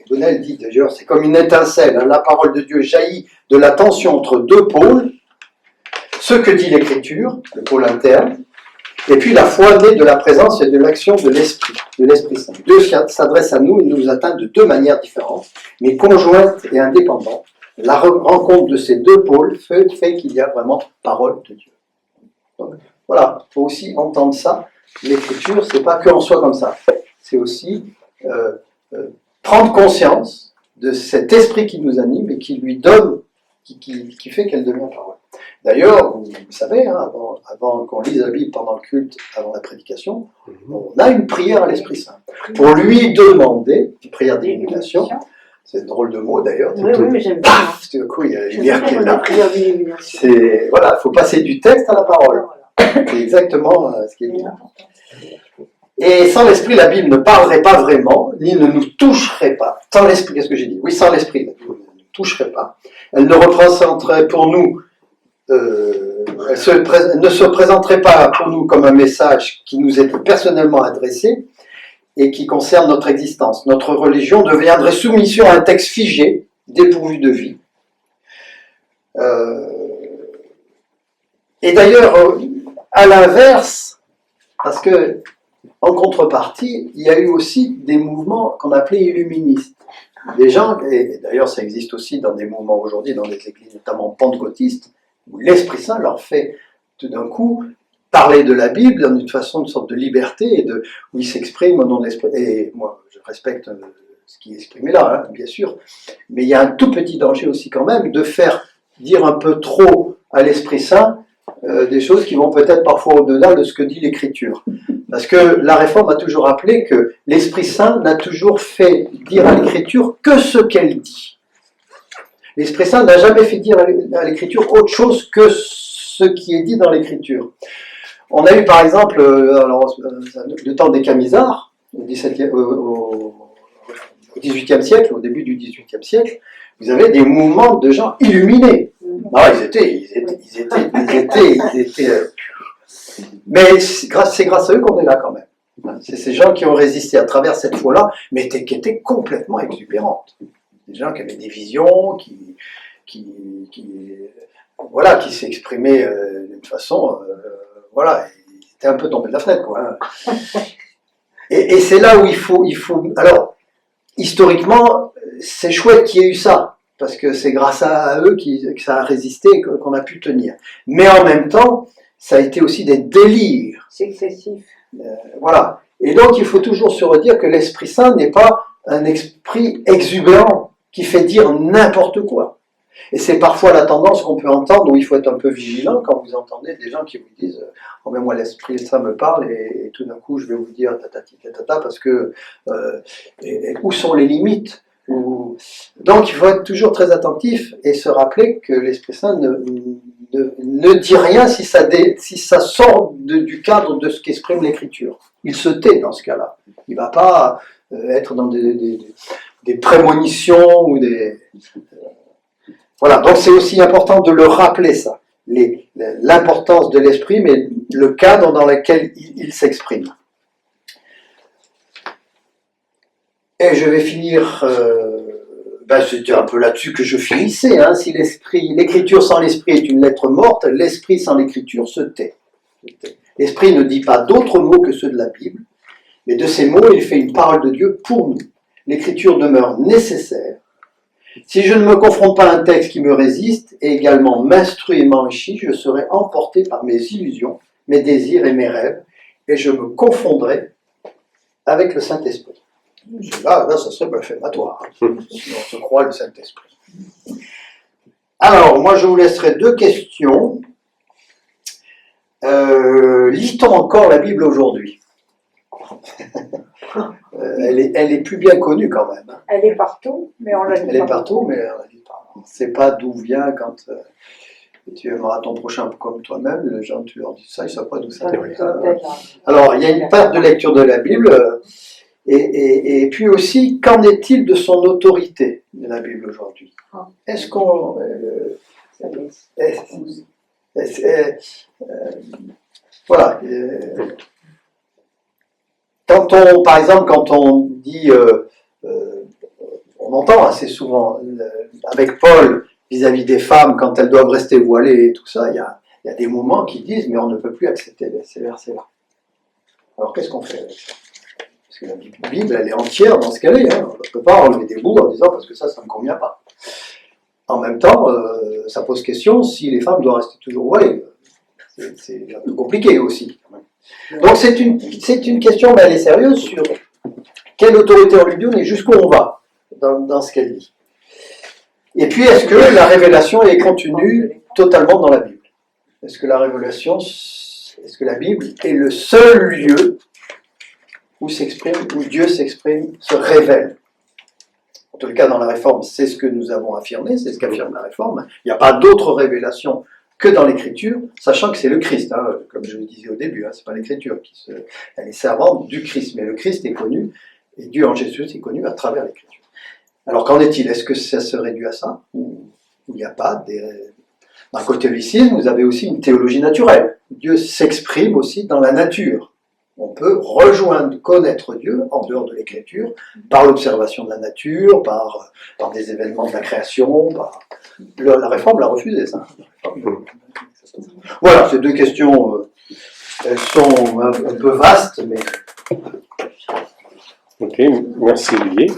Bonnel dit d'ailleurs, c'est comme une étincelle. La parole de Dieu jaillit de la tension entre 2 pôles, ce que dit l'Écriture, le pôle interne, et puis la foi née de la présence et de l'action de l'Esprit Saint. Dieu s'adresse à nous et nous atteint de 2 manières différentes, mais conjointes et indépendantes. La rencontre de ces 2 pôles fait qu'il y a vraiment parole de Dieu. Donc, voilà, il faut aussi entendre ça. L'écriture, c'est pas qu'on soit comme ça. c'est aussi prendre conscience de cet esprit qui nous anime et qui lui donne, qui fait qu'elle devient parole. D'ailleurs, vous savez, hein, avant qu'on lise la Bible pendant le culte, avant la prédication, on a une prière à l'Esprit Saint. Pour lui demander, une prière d'illumination, c'est un drôle de mot d'ailleurs. Oui, oui, mais j'aime bien. Paf, tout d'un coup, il y a la lumière qui est là. Prière d'illumination. C'est, voilà, il faut passer du texte à la parole. C'est exactement ce qui est dit. Et sans l'esprit, la Bible ne parlerait pas vraiment, ni ne nous toucherait pas. Sans l'esprit, qu'est-ce que j'ai dit? Oui, sans l'esprit, la Bible ne nous toucherait pas. Elle ne représenterait pour nous, elle ne se présenterait pas pour nous comme un message qui nous est personnellement adressé et qui concerne notre existence. Notre religion deviendrait soumission à un texte figé, dépourvu de vie. Et d'ailleurs, à l'inverse, parce que en contrepartie, il y a eu aussi des mouvements qu'on appelait illuministes. Des gens, et d'ailleurs ça existe aussi dans des mouvements aujourd'hui, dans les églises notamment pentecôtistes, où l'Esprit Saint leur fait tout d'un coup parler de la Bible dans une façon, une sorte de liberté, où ils s'expriment au nom de l'Esprit. Et moi, je respecte ce qui est exprimé là, hein, bien sûr, mais il y a un tout petit danger aussi quand même de faire dire un peu trop à l'Esprit Saint des choses qui vont peut-être parfois au-delà de ce que dit l'Écriture. Parce que la Réforme a toujours rappelé que l'Esprit Saint n'a toujours fait dire à l'Écriture que ce qu'elle dit. L'Esprit Saint n'a jamais fait dire à l'Écriture autre chose que ce qui est dit dans l'Écriture. On a eu par exemple, le temps des Camisards, au XVIIIe siècle, au début du XVIIIe siècle, vous avez des mouvements de gens illuminés. Ah, mais c'est grâce à eux qu'on est là quand même. C'est ces gens qui ont résisté à travers cette foi-là, mais qui étaient complètement exubérantes. Des gens qui avaient des visions, qui s'exprimaient d'une façon, voilà, ils étaient un peu tombés de la fenêtre, quoi. Hein. Et c'est là où il faut. Alors, historiquement, c'est chouette qu'il y ait eu ça. Parce que c'est grâce à eux que ça a résisté et qu'on a pu tenir. Mais en même temps, ça a été aussi des délires. C'est excessif. Voilà. Et donc, il faut toujours se redire que l'Esprit Saint n'est pas un esprit exubérant qui fait dire n'importe quoi. Et c'est parfois la tendance qu'on peut entendre où il faut être un peu vigilant quand vous entendez des gens qui vous disent « Oh, mais moi, l'Esprit Saint me parle et tout d'un coup, je vais vous dire tatati tatata parce que où sont les limites ?» Donc il faut être toujours très attentif et se rappeler que l'Esprit Saint ne dit rien si ça sort du cadre de ce qu'exprime l'Écriture. Il se tait dans ce cas-là. Il ne va pas être dans des prémonitions ou des... Voilà, donc c'est aussi important de le rappeler ça, l'importance de l'Esprit, mais le cadre dans lequel il s'exprime. Et je vais finir, c'était un peu là-dessus que je finissais, hein, si l'écriture sans l'esprit est une lettre morte, l'esprit sans l'écriture se tait. L'esprit ne dit pas d'autres mots que ceux de la Bible, mais de ces mots, il fait une parole de Dieu pour nous. L'écriture demeure nécessaire. Si je ne me confronte pas à un texte qui me résiste et également m'instruit et m'enrichit, je serai emporté par mes illusions, mes désirs et mes rêves, et je me confondrai avec le Saint-Esprit. Là, ça serait blasphématoire. Si on se croit le Saint-Esprit. Alors, moi, je vous laisserai deux questions. Lit-on encore la Bible aujourd'hui? Elle est plus bien connue quand même. Hein. Elle est partout, mais on la lit pas. Elle est partout, mais on la lit pas. On ne sait pas d'où vient quand tu aimeras ton prochain comme toi-même. Les gens, tu leur dis ça, ils ne savent pas d'où ça vient. Alors, il y a une part de lecture de la Bible. Et puis aussi, qu'en est-il de son autorité de la Bible aujourd'hui? Est-ce qu'on... voilà. Par exemple, quand on dit... on entend assez souvent, avec Paul, vis-à-vis des femmes, quand elles doivent rester voilées et tout ça, il y a des moments qui disent, mais on ne peut plus accepter ces versets-là. Alors, qu'est-ce qu'on fait avec ça? Parce que la Bible, elle est entière dans ce qu'elle est. Hein. On ne peut pas enlever des bouts en disant parce que ça ne me convient pas. En même temps, ça pose question si les femmes doivent rester toujours voilées. C'est un peu compliqué aussi. Donc c'est une question, mais elle est sérieuse, sur quelle autorité on lui donne et jusqu'où on va dans ce qu'elle dit. Et puis, est-ce que la révélation est contenue totalement dans la Bible? Est-ce que la Bible est le seul lieu où Dieu s'exprime, se révèle? En tout cas, dans la Réforme, c'est ce que nous avons affirmé, c'est ce qu'affirme la Réforme. Il n'y a pas d'autre révélation que dans l'Écriture, sachant que c'est le Christ, hein, comme je le disais au début, hein, c'est pas l'Écriture elle est servante du Christ, mais le Christ est connu, et Dieu en Jésus est connu à travers l'Écriture. Alors qu'en est-il? Est-ce que ça se réduit à ça? Ou il n'y a pas Dans le catholicisme, vous avez aussi une théologie naturelle. Dieu s'exprime aussi dans la nature. On peut connaître Dieu en dehors de l'Écriture, par l'observation de la nature, par des événements de la création. La Réforme l'a refusé, ça. Voilà, ces deux questions, elles sont un peu vastes, mais... Ok, merci Olivier.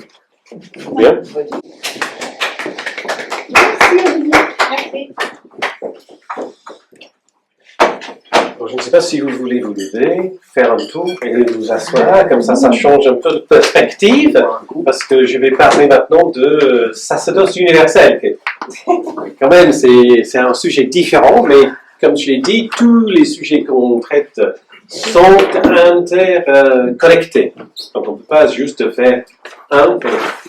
Bien. Merci, Olivier. Merci. Alors, je ne sais pas si vous voulez vous lever, faire un tour et vous asseoir, comme ça change un peu de perspective, parce que je vais parler maintenant de sacerdoce universel. Quand même, c'est un sujet différent, mais comme je l'ai dit, tous les sujets qu'on traite sont interconnectés. Donc on ne peut pas juste faire un,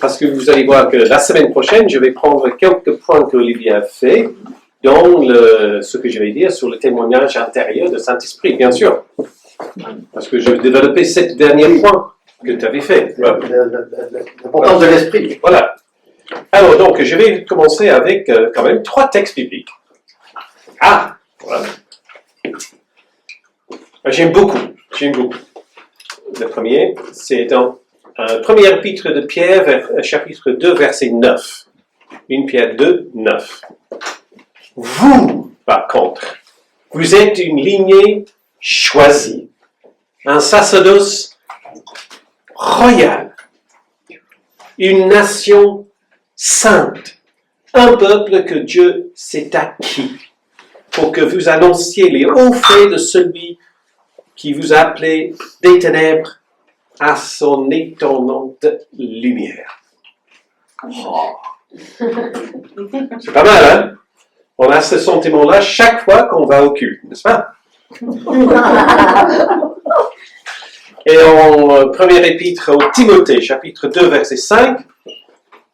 parce que vous allez voir que la semaine prochaine, je vais prendre quelques points qu'Olivier a fait dans ce que je vais dire sur le témoignage intérieur de Saint-Esprit, bien sûr. Parce que je vais développer 7 derniers points que tu avais fait. L'importance de l'esprit. Voilà. Alors donc, je vais commencer avec quand même 3 textes bibliques. Ah, voilà. J'aime beaucoup. Le premier, c'est dans premier épître de Pierre, chapitre 2, verset 9. 1 Pierre 2, 9. Vous, par contre, vous êtes une lignée choisie, un sacerdoce royal, une nation sainte, un peuple que Dieu s'est acquis, pour que vous annonciez les hauts faits de celui qui vous a appelé des ténèbres à son étonnante lumière. Oh. C'est pas mal, hein? On a ce sentiment-là chaque fois qu'on va au culte, n'est-ce pas? Et en premier épître au Timothée, chapitre 2, verset 5,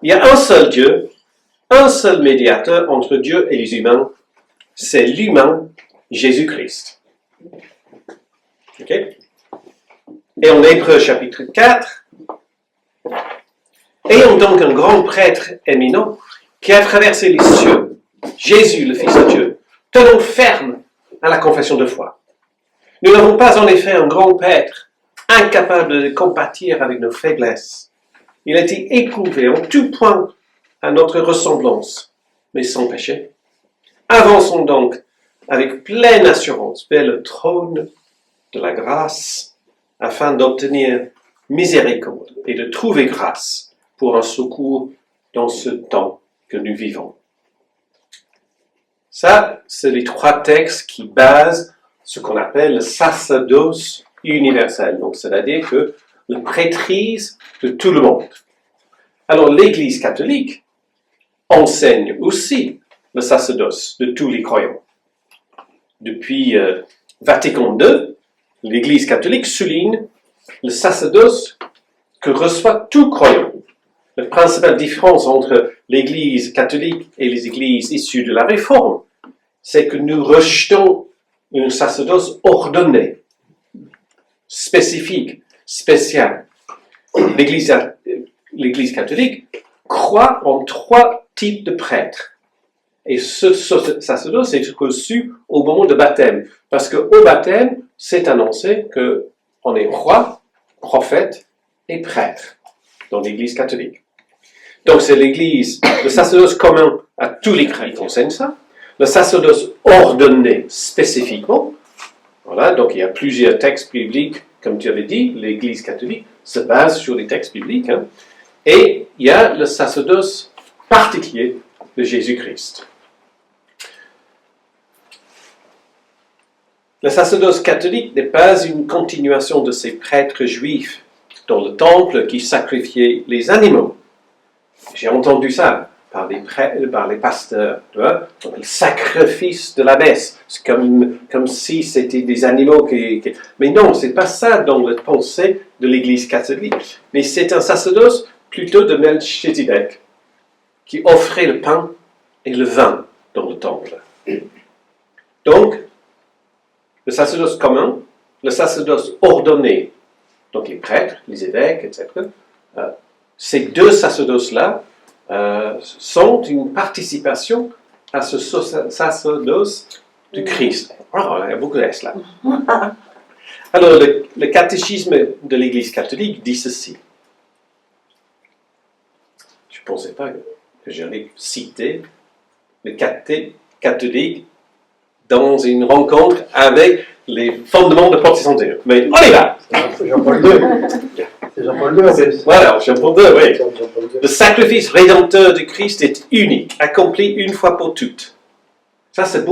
il y a un seul Dieu, un seul médiateur entre Dieu et les humains, c'est l'humain Jésus-Christ. Ok? Et en Hébreux, chapitre 4, ayons donc un grand prêtre éminent qui a traversé les cieux, Jésus, le Fils de Dieu, tenons ferme à la confession de foi. Nous n'avons pas en effet un grand prêtre incapable de compatir avec nos faiblesses. Il a été éprouvé en tout point à notre ressemblance, mais sans péché. Avançons donc avec pleine assurance vers le trône de la grâce afin d'obtenir miséricorde et de trouver grâce pour un secours dans ce temps que nous vivons. Ça, c'est les 3 textes qui basent ce qu'on appelle le sacerdoce universel. Donc, c'est-à-dire que le prêtrise de tout le monde. Alors, l'Église catholique enseigne aussi le sacerdoce de tous les croyants. Depuis Vatican II, l'Église catholique souligne le sacerdoce que reçoit tout croyant. La principale différence entre l'Église catholique et les églises issues de la Réforme, c'est que nous rejetons un sacerdoce ordonné, spécifique, spécial. L'Église catholique croit en 3 types de prêtres. Et ce sacerdoce est reçu au moment de baptême. Parce qu'au baptême, c'est annoncé qu'on est roi, prophète et prêtre dans l'Église catholique. Donc c'est le sacerdoce commun à tous les chrétiens qui enseigne ça. Le sacerdoce ordonné spécifiquement. Voilà, donc il y a plusieurs textes bibliques, comme tu avais dit, l'Église catholique se base sur les textes bibliques. Hein, et il y a le sacerdoce particulier de Jésus-Christ. Le sacerdoce catholique n'est pas une continuation de ces prêtres juifs dans le temple qui sacrifiaient les animaux. J'ai entendu ça par les pasteurs, tu vois, donc, le sacrifice de la messe, c'est comme si c'était des animaux Mais non, c'est pas ça dans la pensée de l'Église catholique, mais c'est un sacerdoce plutôt de Melchizedek qui offrait le pain et le vin dans le temple. Donc, le sacerdoce commun, le sacerdoce ordonné, donc les prêtres, les évêques, etc., ces deux sacerdoces-là sont une participation à ce sacerdoce du Christ. Oh, il y a beaucoup de S là. Alors, le catéchisme de l'Église catholique dit ceci. Je ne pensais pas que j'allais citer le catholique dans une rencontre avec les fondements de protestantisme. Mais on y va! Jean-Paul II. C'est Jean-Paul II. Voilà, Jean-Paul II, oui. Jean-Paul II. Le sacrifice rédempteur de Christ est unique, accompli une fois pour toutes. Ça, c'est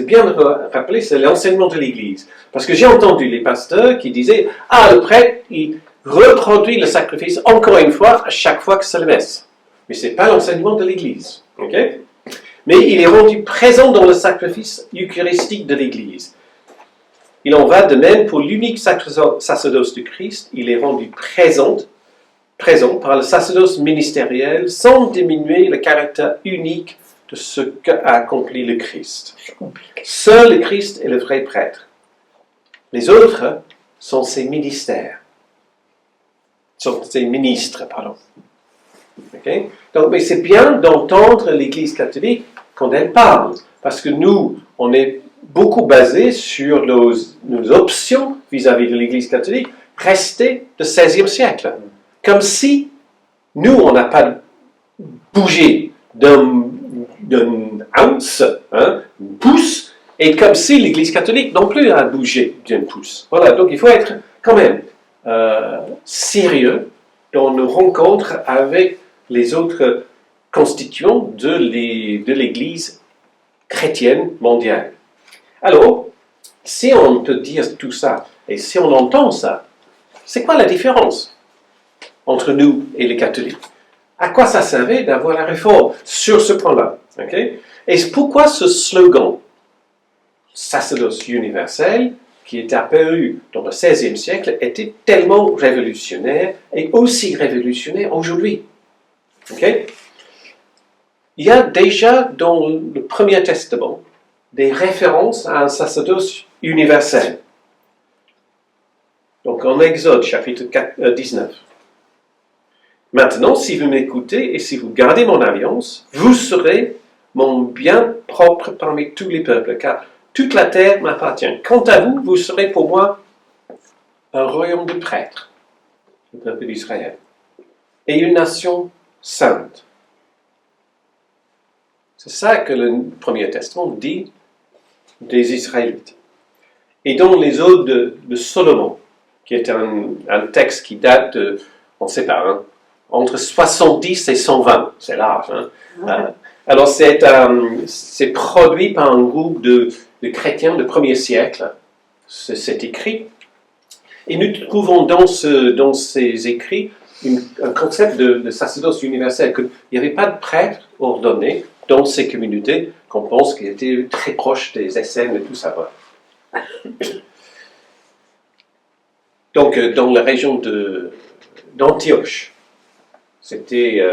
bien de rappeler, c'est l'enseignement de l'Église. Parce que j'ai entendu les pasteurs qui disaient, le prêtre, il reproduit le sacrifice encore une fois à chaque fois que c'est la messe. Mais ce n'est pas l'enseignement de l'Église. Okay? Mais il est rendu présent dans le sacrifice eucharistique de l'Église. Il en va de même pour l'unique sacerdoce du Christ. Il est rendu présent par le sacerdoce ministériel sans diminuer le caractère unique de ce qu'a accompli le Christ. Seul le Christ est le vrai prêtre. Les autres sont ses ministères. Sont ses ministres, pardon. Okay? Donc, mais c'est bien d'entendre l'Église catholique quand elle parle, parce que nous, on est beaucoup basé sur nos options vis-à-vis de l'Église catholique restées du XVIe siècle. Comme si nous, on n'a pas bougé d'un ounce, une pouce, et comme si l'Église catholique non plus a bougé d'une pouce. Voilà, donc il faut être quand même sérieux dans nos rencontres avec les autres constituants de l'Église chrétienne mondiale. Alors, si on peut dire tout ça, et si on entend ça, c'est quoi la différence entre nous et les catholiques? À quoi ça servait d'avoir la réforme sur ce point-là? Okay? Et pourquoi ce slogan, sacerdoce universel, qui est apparu dans le XVIe siècle, était tellement révolutionnaire et aussi révolutionnaire aujourd'hui? Okay? Il y a déjà dans le Premier Testament des références à un sacerdoce universel. Donc en Exode, chapitre 19. Maintenant, si vous m'écoutez et si vous gardez mon alliance, vous serez mon bien propre parmi tous les peuples, car toute la terre m'appartient. Quant à vous, vous serez pour moi un royaume de prêtres, le peuple d'Israël, et une nation sainte. C'est ça que le Premier Testament dit des Israélites. Et dans les Odes de Salomon, qui est un texte qui date de, on ne sait pas, entre 70 et 120, c'est large. Alors c'est produit par un groupe de chrétiens du 1er siècle, c'est écrit. Et nous trouvons dans ces écrits un concept de sacerdoce universel, qu'il n'y avait pas de prêtre ordonné dans ces communautés qu'on pense qu'ils étaient très proches des SM et tout ça. Donc, dans la région d'Antioche, c'était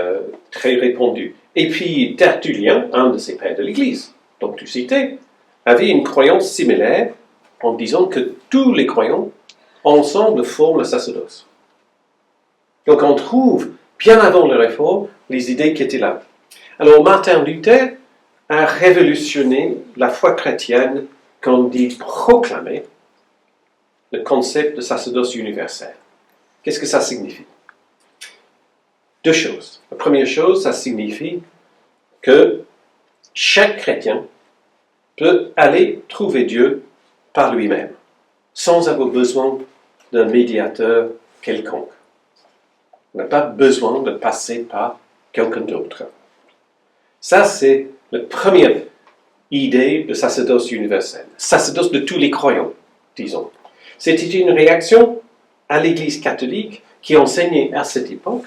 très répandu. Et puis, Tertullien, un de ces pères de l'Église, dont tu citais, avait une croyance similaire en disant que tous les croyants, ensemble, forment le sacerdoce. Donc, on trouve, bien avant la Réforme, les idées qui étaient là. Alors, Martin Luther a révolutionné la foi chrétienne quand il proclamait le concept de sacerdoce universel. Qu'est-ce que ça signifie? Deux choses. La première chose, ça signifie que chaque chrétien peut aller trouver Dieu par lui-même, sans avoir besoin d'un médiateur quelconque. On n'a pas besoin de passer par quelqu'un d'autre. Ça, c'est la première idée de sacerdoce universel. Sacerdoce de tous les croyants, disons. C'était une réaction à l'Église catholique qui enseignaient à cette époque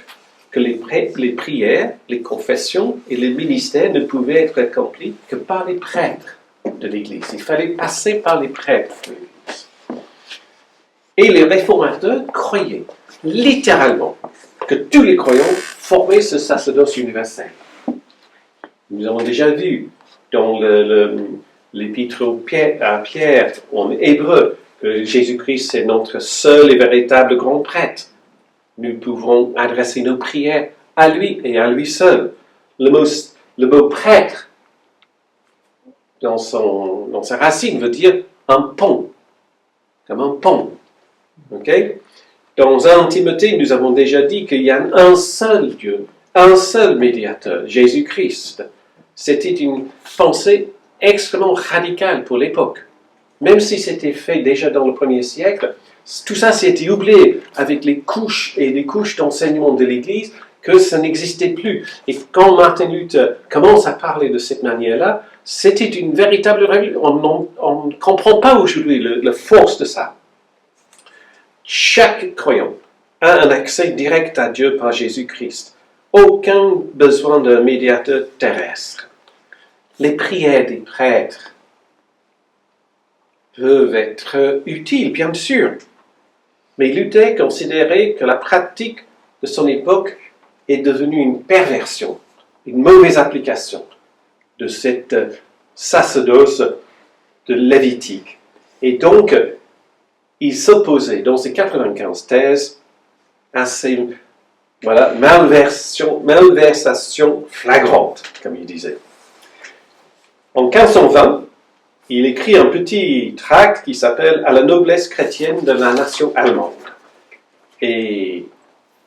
que les prières, les confessions et les ministères ne pouvaient être accomplis que par les prêtres de l'Église. Il fallait passer par les prêtres de l'Église. Et les réformateurs croyaient littéralement que tous les croyants formaient ce sacerdoce universel. Nous avons déjà vu dans l'épître à Pierre en hébreu que Jésus-Christ est notre seul et véritable grand prêtre. Nous pouvons adresser nos prières à lui et à lui seul. Le mot prêtre, dans sa racine, veut dire un pont, comme un pont. Okay? Dans 1 Timothée, nous avons déjà dit qu'il y a un seul Dieu, un seul médiateur, Jésus-Christ. C'était une pensée extrêmement radicale pour l'époque. Même si c'était fait déjà dans le 1er siècle, tout ça s'était oublié avec les couches et les couches d'enseignement de l'Église, que ça n'existait plus. Et quand Martin Luther commence à parler de cette manière-là, c'était une véritable règle. On ne comprend pas aujourd'hui la force de ça. Chaque croyant a un accès direct à Dieu par Jésus-Christ. Aucun besoin d'un médiateur terrestre. Les prières des prêtres peuvent être utiles, bien sûr. Mais Luther considérait que la pratique de son époque est devenue une perversion, une mauvaise application de cette sacerdoce de Lévitique. Et donc, il s'opposait dans ses 95 thèses à ces malversations flagrantes, comme il disait. En 1520, il écrit un petit tract qui s'appelle « À la noblesse chrétienne de la nation allemande ». Et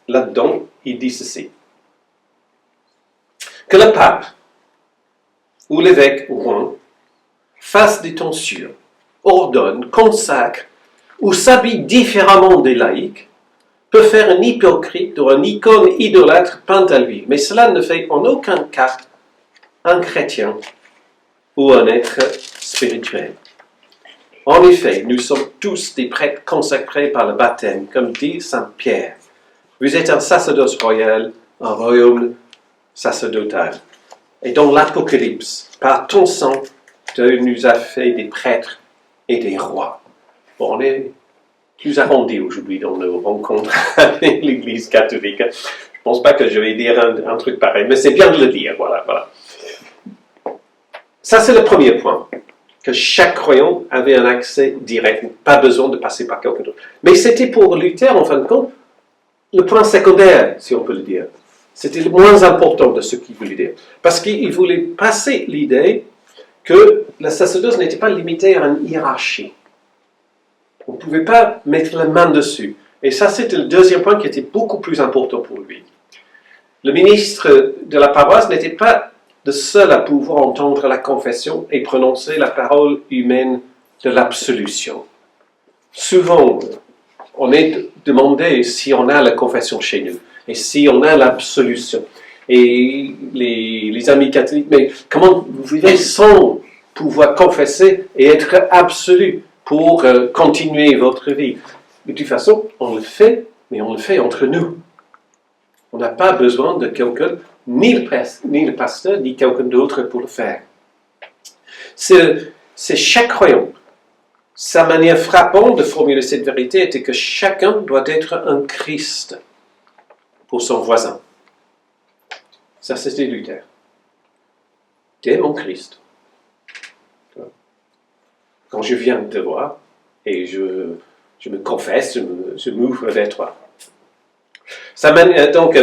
là-dedans, il dit ceci. Que le pape ou l'évêque roi fasse des tonsures, ordonne, consacre ou s'habille différemment des laïcs, peut faire un hypocrite ou une icône idolâtre peinte à lui. Mais cela ne fait en aucun cas un chrétien ou un être spirituel. En effet, nous sommes tous des prêtres consacrés par le baptême, comme dit Saint Pierre. Vous êtes un sacerdoce royal, un royaume sacerdotal. Et dans l'Apocalypse, par ton sang, Dieu nous a fait des prêtres et des rois. Bon, on est plus arrondi aujourd'hui dans nos rencontres avec l'Église catholique. Je ne pense pas que je vais dire un truc pareil, mais c'est bien de le dire. Voilà. Ça, c'est le premier point. Que chaque croyant avait un accès direct, pas besoin de passer par quelqu'un d'autre. Mais c'était pour Luther, en fin de compte, le point secondaire, si on peut le dire. C'était le moins important de ce qu'il voulait dire. Parce qu'il voulait passer l'idée que la sacerdoce n'était pas limitée à une hiérarchie. On ne pouvait pas mettre la main dessus. Et ça, c'était le deuxième point qui était beaucoup plus important pour lui. Le ministre de la paroisse n'était pas le seul à pouvoir entendre la confession et prononcer la parole humaine de l'absolution. Souvent, on est demandé si on a la confession chez nous et si on a l'absolution. Et les amis catholiques, mais comment vous vivez sans pouvoir confesser et être absolu pour continuer votre vie? De toute façon, on le fait, mais on le fait entre nous. On n'a pas besoin de quelqu'un, ni le pasteur, ni quelqu'un d'autre pour le faire. C'est chaque croyant. Sa manière frappante de formuler cette vérité était que chacun doit être un Christ pour son voisin. Ça, c'était Luther. Tu es mon Christ. Quand je viens te voir et je me confesse, je m'ouvre vers toi. Donc,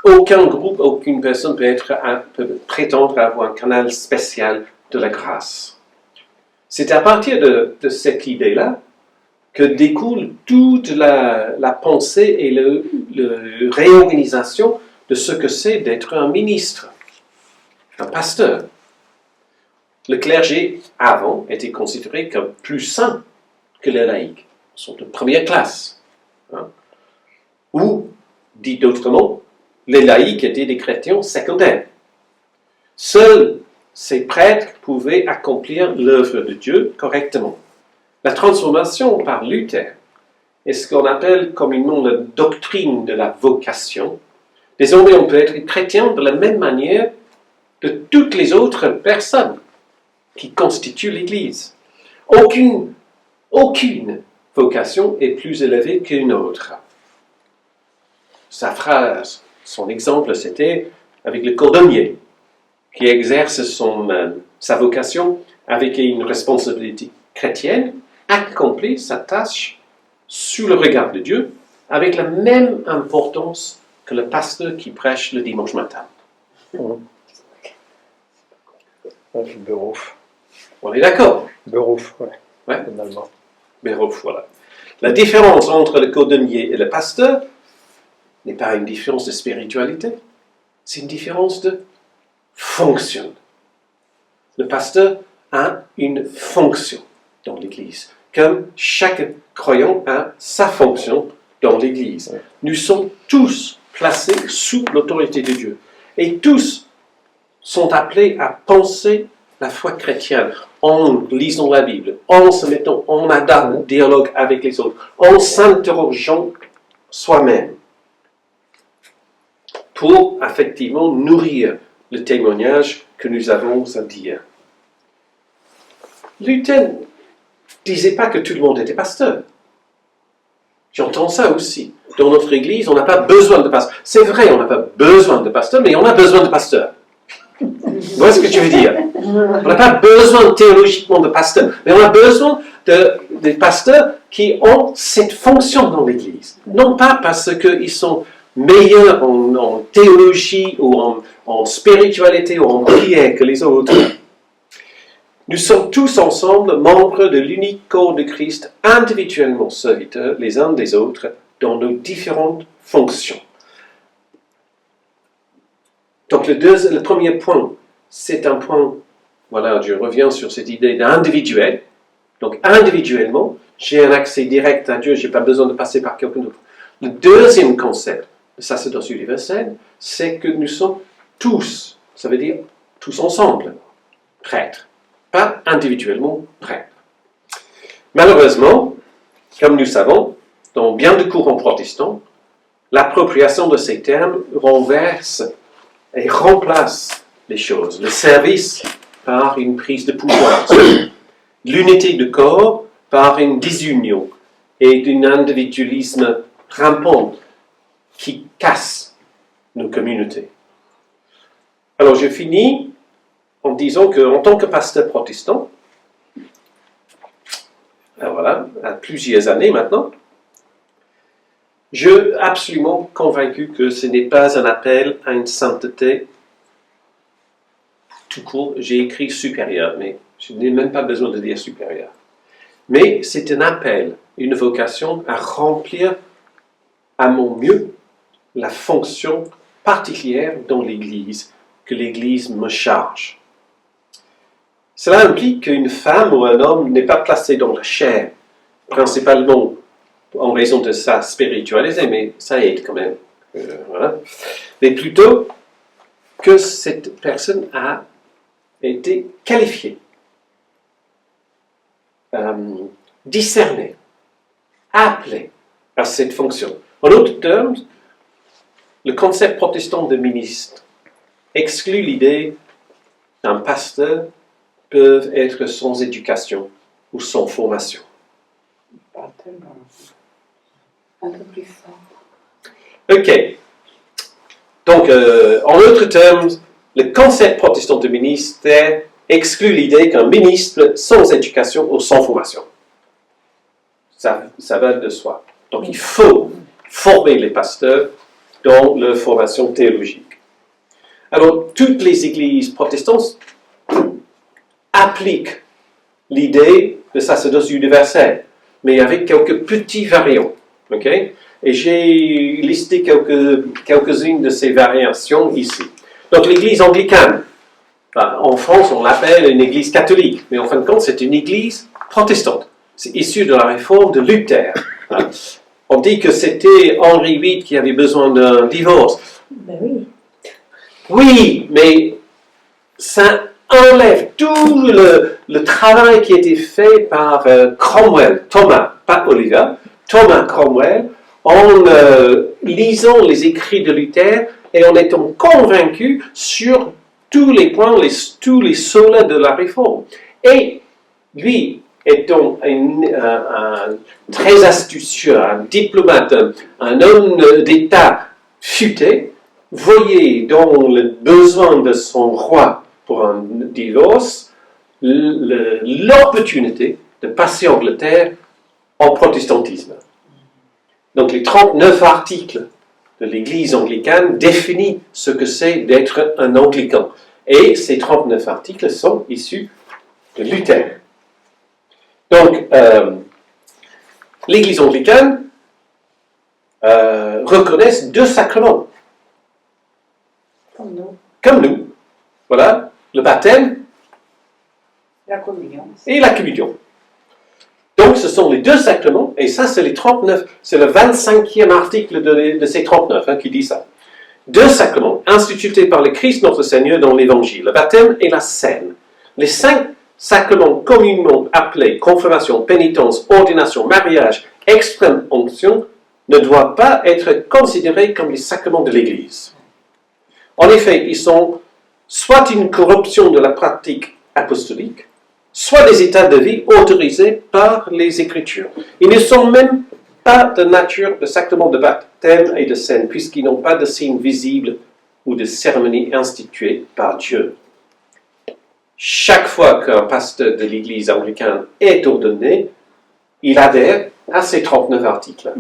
aucun groupe, aucune personne peut prétendre avoir un canal spécial de la grâce. C'est à partir de cette idée-là que découle toute la pensée et la réorganisation de ce que c'est d'être un ministre, un pasteur. Le clergé, avant, était considéré comme plus saint que les laïcs. Ils sont de première classe. Ou, dit autrement, les laïcs étaient des chrétiens secondaires. Seuls ces prêtres pouvaient accomplir l'œuvre de Dieu correctement. La transformation par Luther et ce qu'on appelle communément la doctrine de la vocation. Désormais, on peut être chrétien de la même manière de toutes les autres personnes qui constituent l'Église. Aucune vocation est plus élevée qu'une autre. Sa phrase, son exemple, c'était avec le cordonnier, qui exerce sa vocation avec une responsabilité chrétienne, accomplit sa tâche sous le regard de Dieu, avec la même importance que le pasteur qui prêche le dimanche matin. Beruf. On est d'accord? Beruf, Ouais. en allemand. Beruf, voilà. La différence entre le cordonnier et le pasteur n'est pas une différence de spiritualité, c'est une différence de fonction. Le pasteur a une fonction dans l'Église, comme chaque croyant a sa fonction dans l'Église. Nous sommes tous placés sous l'autorité de Dieu, et tous sont appelés à penser la foi chrétienne en lisant la Bible, en se mettant en dialogue avec les autres, en s'interrogeant soi-même, pour effectivement nourrir le témoignage que nous avons à dire. Luther ne disait pas que tout le monde était pasteur. J'entends ça aussi. Dans notre Église, on n'a pas besoin de pasteur. C'est vrai, on n'a pas besoin de pasteur, mais on a besoin de pasteur. Vous voyez ce que tu veux dire? On n'a pas besoin théologiquement de pasteurs, mais on a besoin de pasteurs qui ont cette fonction dans l'Église. Non pas parce qu'ils sont meilleurs en théologie ou en spiritualité ou en prière que les autres. Nous sommes tous ensemble membres de l'unique corps de Christ, individuellement serviteurs les uns des autres dans nos différentes fonctions. Donc le premier point, c'est un point, voilà, je reviens sur cette idée d'individuel. Donc individuellement, j'ai un accès direct à Dieu, je n'ai pas besoin de passer par quelqu'un d'autre. Le deuxième concept de sacerdoce universel, c'est que nous sommes tous, ça veut dire tous ensemble, prêtres, pas individuellement prêtres. Malheureusement, comme nous savons, dans bien de courants protestants, l'appropriation de ces termes renverse et remplace les choses. Le service par une prise de pouvoir, l'unité de corps par une désunion et d'un individualisme rampant qui casse nos communautés. Alors je finis en disant qu'en tant que pasteur protestant, voilà, à plusieurs années maintenant, je suis absolument convaincu que ce n'est pas un appel à une sainteté tout court. J'ai écrit supérieur, mais je n'ai même pas besoin de dire supérieur. Mais c'est un appel, une vocation à remplir à mon mieux la fonction particulière dans l'Église, que l'Église me charge. Cela implique qu'une femme ou un homme n'est pas placé dans la chair, principalement en raison de sa spiritualité, mais ça aide quand même. Voilà. Mais plutôt que cette personne a été qualifiée, discernée, appelée à cette fonction. En d'autres termes, le concept protestant de ministre exclut l'idée qu'un pasteur peut être sans éducation ou sans formation. Un peu plus fort. Ok. Donc, en d'autres termes, le concept protestant de ministère exclut l'idée qu'un ministre sans éducation ou sans formation. Ça va de soi. Donc, il faut former les pasteurs dans leur formation théologique. Alors, toutes les églises protestantes appliquent l'idée de sacerdoce universel, mais avec quelques petits variants. Okay? Et j'ai listé quelques-unes de ces variations ici. Donc, l'église anglicane, en France, on l'appelle une église catholique, mais en fin de compte, c'est une église protestante. C'est issu de la réforme de Luther. On dit que c'était Henri VIII qui avait besoin d'un divorce. Ben oui. Oui, mais ça enlève tout le travail qui a été fait par Cromwell, Thomas, pas Oliver, Thomas Cromwell en lisant les écrits de Luther et en étant convaincu sur tous les points, tous les solas de la réforme. Et lui, étant un très astucieux, un diplomate, un homme d'État futé, voyait dans le besoin de son roi pour un divorce l'opportunité de passer Angleterre en protestantisme. Donc les 39 articles de l'Église anglicane définissent ce que c'est d'être un anglican. Et ces 39 articles sont issus de Luther. Donc, l'Église anglicane reconnaît 2 sacrements. Comme nous. Voilà, le baptême La communion. et la communion. Donc, ce sont les 2 sacrements, et ça, c'est les 39, c'est le 25e article de ces 39 qui dit ça. 2 sacrements institués par le Christ notre Seigneur dans l'Évangile, le baptême et la scène. Les 5 sacrements communément appelés confirmation, pénitence, ordination, mariage, extrême onction ne doivent pas être considérés comme les sacrements de l'Église. En effet, ils sont soit une corruption de la pratique apostolique, soit des états de vie autorisés par les Écritures. Ils ne sont même pas de nature de sacrements de baptême et de scène, puisqu'ils n'ont pas de signes visibles ou de cérémonies instituées par Dieu. Chaque fois qu'un pasteur de l'Église anglicane est ordonné, il adhère à ces 39 articles.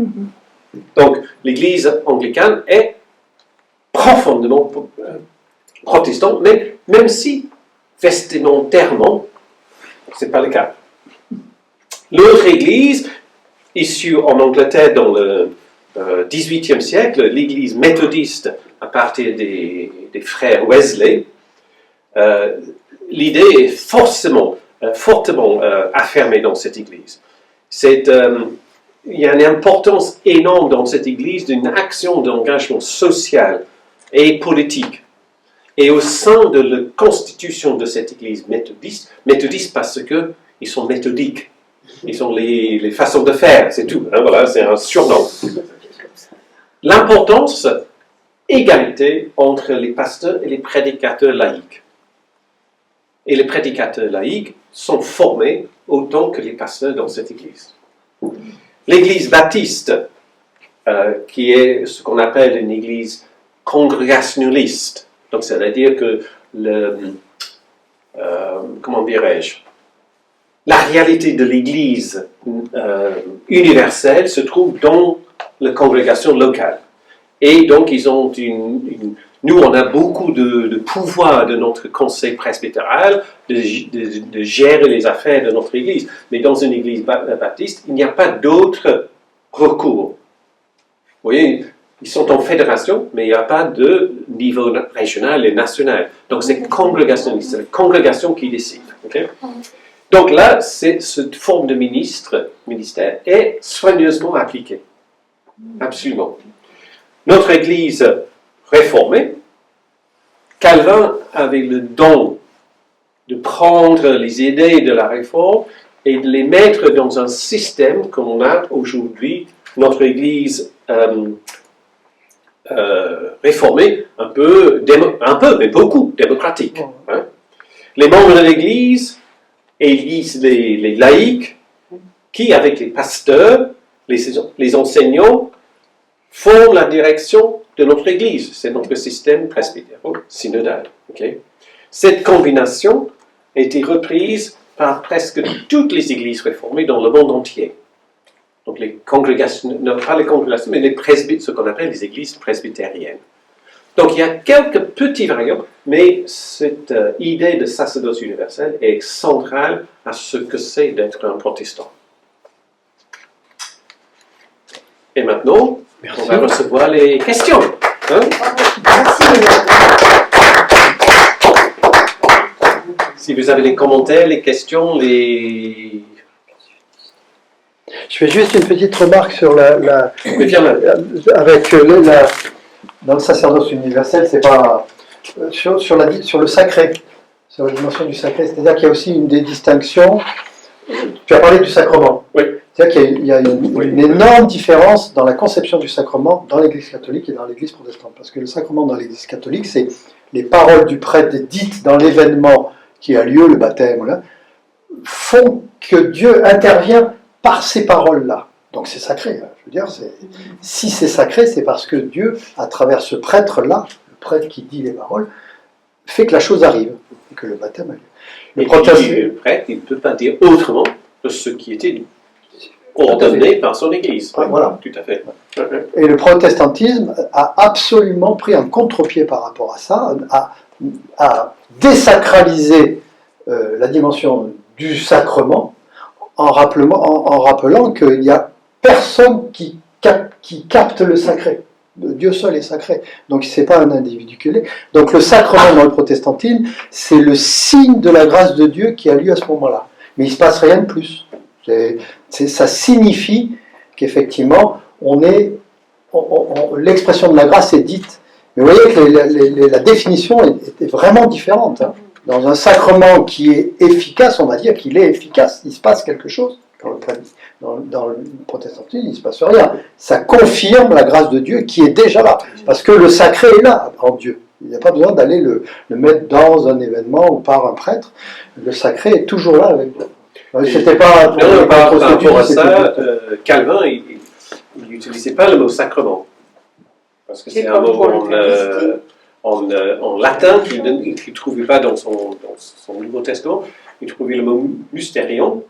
Donc, l'Église anglicane est profondément protestante, mais même si vestimentairement, ce n'est pas le cas. L'autre Église, issue en Angleterre dans le XVIIIe siècle, l'Église méthodiste à partir des frères Wesley, l'idée est fortement affirmée dans cette Église. Il y a une importance énorme dans cette Église d'une action d'engagement social et politique. Et au sein de la constitution de cette Église méthodiste parce qu'ils sont méthodiques. Ils ont les façons de faire, c'est tout. Voilà, c'est un surnom. L'importance, égalité entre les pasteurs et les prédicateurs laïcs. Et les prédicateurs laïcs sont formés autant que les pasteurs dans cette Église. L'Église baptiste, qui est ce qu'on appelle une Église congrégationaliste, donc c'est-à-dire que la réalité de l'Église universelle se trouve dans la congrégation locale. Et donc, ils ont nous, on a beaucoup de pouvoir de notre conseil presbytéral de gérer les affaires de notre Église. Mais dans une Église baptiste, il n'y a pas d'autre recours. Vous voyez, ils sont en fédération, mais il n'y a pas de niveau régional et national. Donc, c'est congrégationniste, c'est la congrégation qui décide. Okay? Donc là, cette forme de ministère est soigneusement appliquée. Absolument. Notre Église réformée, Calvin avait le don de prendre les idées de la réforme et de les mettre dans un système comme on a aujourd'hui, notre Église réformée, un peu, mais beaucoup démocratique. Hein. Les membres de l'Église élisent les laïcs qui, avec les pasteurs, les enseignants, font la direction de notre Église. C'est notre système presbytéro-synodal. Okay? Cette combinaison a été reprise par presque toutes les églises réformées dans le monde entier. Donc les congrégations, non pas les congrégations, mais ce qu'on appelle les églises presbytériennes. Donc il y a quelques petits variantes, mais cette idée de sacerdoce universel est centrale à ce que c'est d'être un protestant. Et maintenant, on va recevoir les questions. Hein? Si vous avez des commentaires, les questions, Je fais juste une petite remarque sur dans le sacerdoce universel, c'est pas sur le sacré, sur la dimension du sacré, c'est-à-dire qu'il y a aussi une des distinctions Tu as parlé du sacrement. Oui. C'est-à-dire qu'il y a une énorme différence dans la conception du sacrement dans l'Église catholique et dans l'Église protestante. Parce que le sacrement dans l'Église catholique, c'est les paroles du prêtre dites dans l'événement qui a lieu, le baptême, là, font que Dieu intervient par ces paroles-là. Donc c'est sacré. Je veux dire, si c'est sacré, c'est parce que Dieu, à travers ce prêtre-là, le prêtre qui dit les paroles, fait que la chose arrive et que le baptême a lieu. Le prêtre, il ne peut pas dire autrement que ce qui était ordonné par son Église. Ouais, voilà. Tout à fait. Et le protestantisme a absolument pris un contre-pied par rapport à ça, a désacralisé la dimension du sacrement en rappelant qu'il n'y a personne qui capte le sacré. Dieu seul est sacré. Donc ce n'est pas un individu qui l'est. Donc le sacrement dans le protestantisme, c'est le signe de la grâce de Dieu qui a lieu à ce moment-là. Mais il ne se passe rien de plus. Ça signifie qu'effectivement, l'expression de la grâce est dite. Mais vous voyez que la définition est vraiment différente. Hein. Dans un sacrement qui est efficace, on va dire qu'il est efficace. Il se passe quelque chose. Dans le protestantisme, il ne se passe rien. Ça confirme la grâce de Dieu qui est déjà là. Parce que le sacré est là en Dieu. Il n'y a pas besoin d'aller le mettre dans un événement ou par un prêtre. Le sacré est toujours là avec nous. C'était pas par rapport à ça, Calvin, il n'utilisait pas le mot sacrement. Parce que c'est un mot en latin qu'il ne trouvait pas dans son Nouveau Testament. Il trouvait le mot mystérion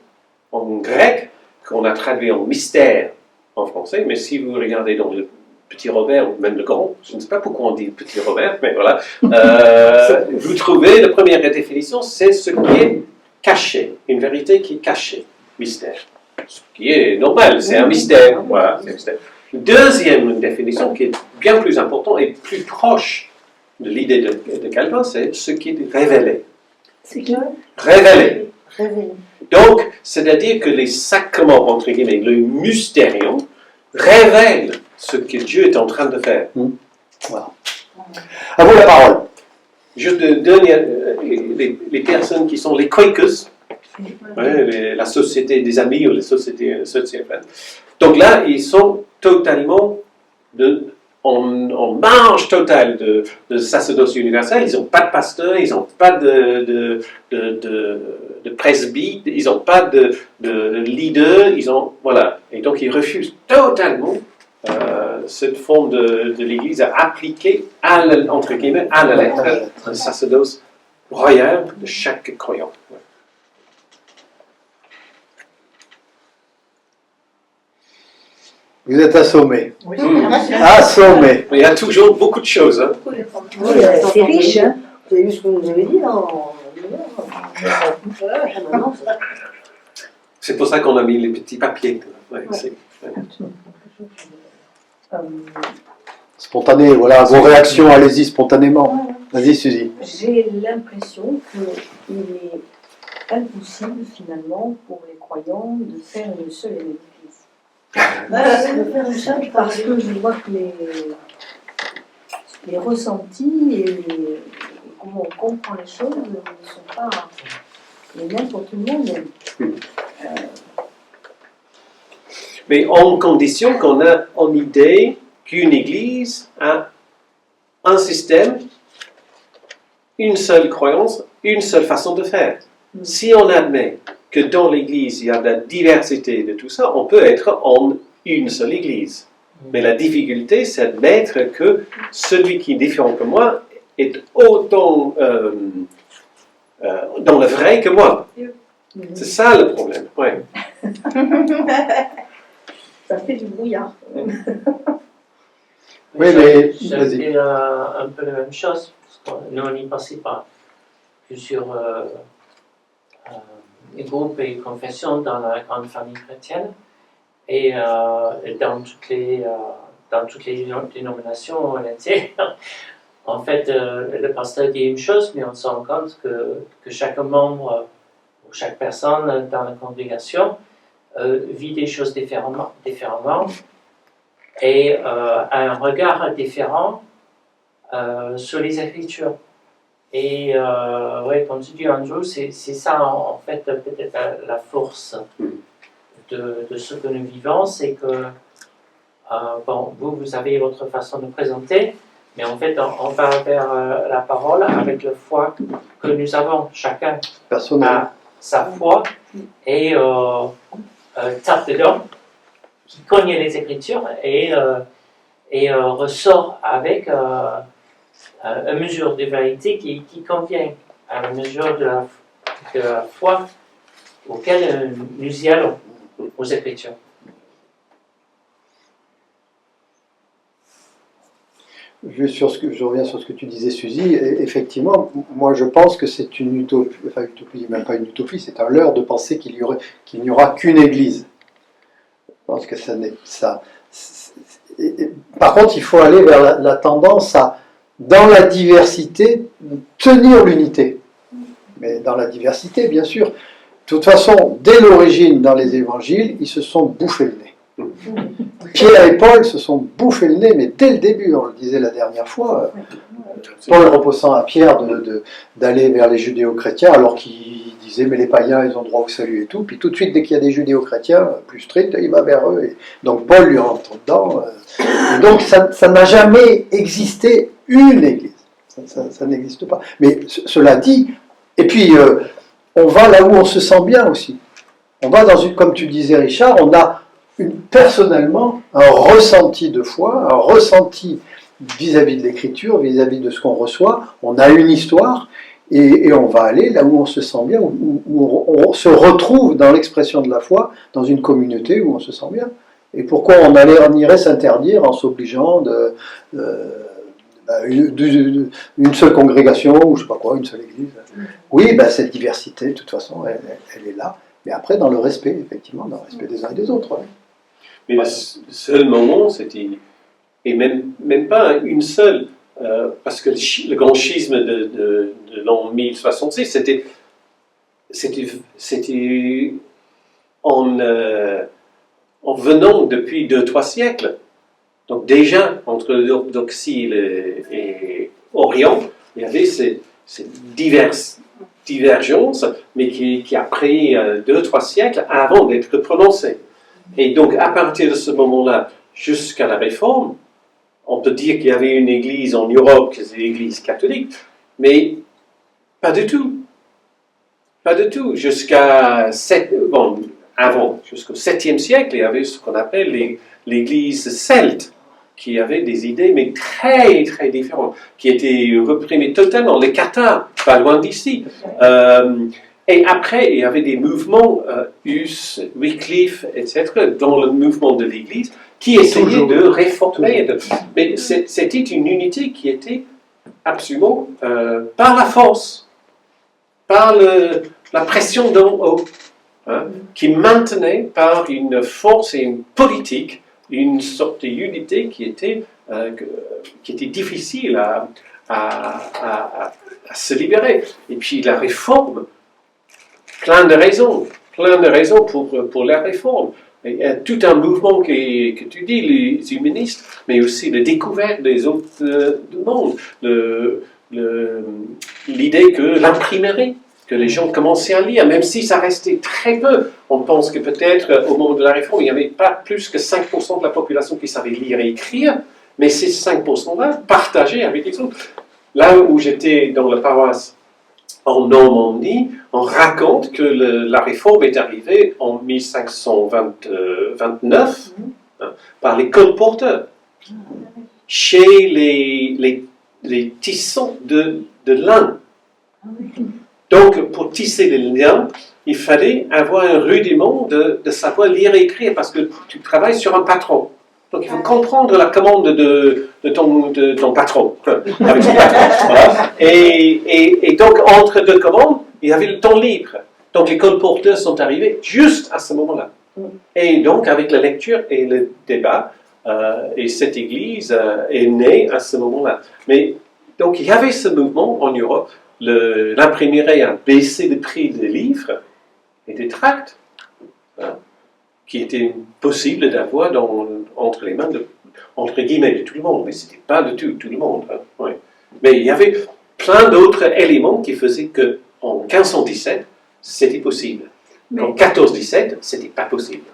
en grec, qu'on a traduit en mystère en français, mais si vous regardez dans le Petit Robert, ou même le Grand, je ne sais pas pourquoi on dit Petit Robert, mais voilà, vous trouvez, la première définition, c'est ce qui est caché, une vérité qui est cachée, mystère. Ce qui est normal, c'est un mystère. Voilà, c'est un mystère. Deuxième définition, qui est bien plus importante et plus proche de l'idée de Calvin, c'est ce qui est révélé. C'est qui? Révélé. Révélé. Donc, c'est-à-dire que les sacrements, entre guillemets, le mystérium, révèlent ce que Dieu est en train de faire. Voilà. À vous la parole. Juste de donner les personnes qui sont les Quakers, la société des amis ou les sociétés. Donc là, ils sont totalement en marge totale de sacerdoce universel. Ils n'ont pas de pasteur, ils n'ont pas de presbyte, ils n'ont pas de leader, voilà. Et donc ils refusent totalement cette forme de l'Église à appliquer entre guillemets à la lettre un sacerdoce royal de chaque croyant. Ouais. Vous êtes assommé. Oui. Assommé. Il y a toujours beaucoup de choses. Hein. Oui, c'est riche, hein. Vous avez vu ce que vous avez dit, non? C'est pour ça qu'on a mis les petits papiers. Ouais, Spontané, voilà, vos réactions, allez-y spontanément. Vas-y, Suzy. J'ai l'impression qu'il est impossible finalement pour les croyants de faire une seule et même église. Parce que je vois que les ressentis et comment on comprend les choses ne sont pas les mêmes pour tout le monde. Mais en condition qu'on a en idée qu'une église a un système, une seule croyance, une seule façon de faire. Si on admet que dans l'église il y a de la diversité de tout ça, on peut être en une seule église. Mais la difficulté, c'est d'admettre que celui qui est différent que moi est autant dans le vrai que moi. C'est ça le problème. Ouais. Ça fait du brouillard. Oui, mais C'était un peu la même chose, parce que nous on y passait par plusieurs groupes et confessions dans la grande famille chrétienne, et dans toutes les dénominations entières. En fait, le pasteur dit une chose, mais on se rend compte que chaque membre ou chaque personne dans la congrégation vit des choses différemment et a un regard différent sur les Écritures. Et ouais, comme tu dis, Andrew, c'est ça en fait peut-être la force de ce que nous vivons, c'est que bon, vous avez votre façon de présenter, mais en fait, on va vers la parole avec la foi que nous avons. Chacun a sa foi et tape dedans, qui cogne les Écritures et ressort avec une mesure de vérité qui convient à la mesure de la foi auquel nous y allons aux Écritures. Juste je reviens sur ce que tu disais, Suzy. Effectivement, moi je pense que c'est une utopie, enfin utopie, même pas une utopie, c'est un leurre de penser qu'il n'y aura qu'une Église. Je pense que ça n'est ça. Par contre, il faut aller vers la tendance à, dans la diversité, tenir l'unité. Mais dans la diversité, bien sûr. De toute façon, dès l'origine, dans les évangiles, ils se sont bouffés le nez. Pierre et Paul se sont bouffés le nez, mais dès le début, on le disait la dernière fois, Paul reprochant à Pierre d'aller vers les judéo-chrétiens, alors qu'il disait, mais les païens, ils ont droit au salut et tout, puis tout de suite, dès qu'il y a des judéo-chrétiens plus stricts, il va vers eux. Et donc Paul lui rentre dedans. Et donc ça n'a jamais existé une église. Ça n'existe pas. Mais cela dit, et puis on va là où on se sent bien aussi. On va dans une, comme tu disais Richard, on a personnellement un ressenti de foi, un ressenti vis-à-vis de l'écriture, vis-à-vis de ce qu'on reçoit. On a une histoire et on va aller là où on se sent bien, où on se retrouve dans l'expression de la foi, dans une communauté où on se sent bien. Et pourquoi on irait s'interdire en s'obligeant une seule congrégation, ou je sais pas quoi, une seule église. Oui, cette diversité, de toute façon, elle est là. Mais après, dans le respect, effectivement, dans le respect des uns et des autres. Ouais. Mais le seul moment, c'était, et même pas une seule, parce que le grand schisme de l'an 1066, c'était en venant depuis 2-3 siècles. Donc déjà, entre l'orthodoxie et Orient, il y avait ces divergences, mais qui a pris 2-3 siècles avant d'être prononcées. Et donc, à partir de ce moment-là, jusqu'à la Réforme, on peut dire qu'il y avait une église en Europe, qui est l'église catholique, mais pas du tout. Pas du tout. Jusqu'au 7e siècle, il y avait ce qu'on appelle l'église celte, qui avait des idées, mais très, très différentes, qui étaient reprimées totalement. Les cathares, pas loin d'ici. Et après, il y avait des mouvements, Hus, Wycliffe, etc., dans le mouvement de l'Église, qui essayaient de réformer. Mais c'était une unité qui était absolument par la force, par la pression d'en haut, qui maintenait par une force et une politique une sorte d'unité qui était difficile à se libérer. Et puis la réforme, plein de raisons pour la réforme. Il y a tout un mouvement que tu dis, les humanistes, mais aussi la découverte des autres du monde, l'idée que l'imprimerie, que les gens commençaient à lire, même si ça restait très peu. On pense que peut-être au moment de la réforme, il n'y avait pas plus que 5% de la population qui savait lire et écrire, mais ces 5%-là partageaient avec les autres. Là où j'étais dans la paroisse en Normandie, on raconte que la réforme est arrivée en 1529 par les colporteurs, chez les tissons de lin. Donc, pour tisser les liens, il fallait avoir un rudiment de savoir lire et écrire, parce que tu travailles sur un patron. Donc, il faut comprendre la commande de ton patron, avec son patron. Voilà. Et donc, entre deux commandes, il y avait le temps libre. Donc, les colporteurs sont arrivés juste à ce moment-là. Et donc, avec la lecture et le débat, et cette église est née à ce moment-là. Mais, donc, il y avait ce mouvement en Europe. L'imprimerie a baissé le prix des livres et des tracts, qui étaient possibles d'avoir entre les mains, entre guillemets, de tout le monde, mais ce n'était pas de tout le monde. Ouais. Mais il y avait plein d'autres éléments qui faisaient qu'en 1517, c'était possible. En 1417, c'était pas possible.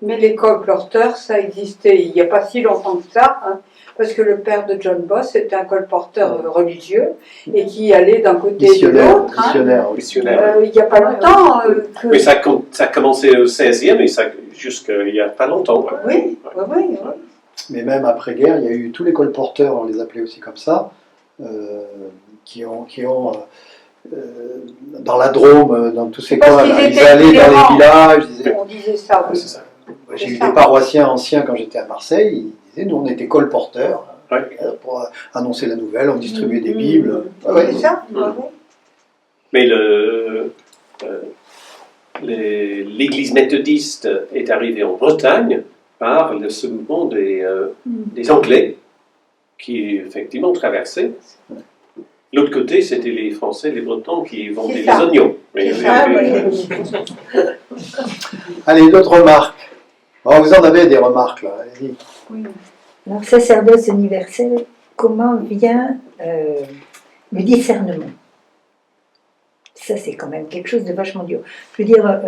Mais les colporteurs, ça existait il n'y a pas si longtemps que ça, hein, parce que le père de John Boss était un colporteur religieux et qui allait d'un côté et de l'autre. Hein. Missionnaire, oui. Missionnaire. Il n'y a pas longtemps que... Mais ça a commencé au 16e et jusqu'il n'y a pas longtemps. Ouais. Oui, oui, oui, oui. Mais même après-guerre, il y a eu tous les colporteurs, on les appelait aussi comme ça, qui ont dans la Drôme, dans tous ces Parce coins, qu'ils ils étaient allaient dans itinérants. les villages. Ils disaient, On disait ça, Ouais, oui. c'est ça. j'ai eu des paroissiens anciens quand j'étais à Marseille, ils disaient, nous on était colporteurs, Ouais. pour annoncer la nouvelle, on distribuait des Bibles. Ouais, ouais. C'est ça, Mm. oui. Mais l'Église méthodiste est arrivée en Bretagne par le second des Anglais qui effectivement traversaient. L'autre côté, c'était les Français, les Bretons qui vendaient C'est les ça. oignons. Mais- C'est ça, mais- oui. Allez, d'autres remarques. Oh, vous en avez des remarques là, allez-y. Alors, sacerdoce universel, comment vient le discernement? Ça, c'est quand même quelque chose de vachement dur. Je veux dire,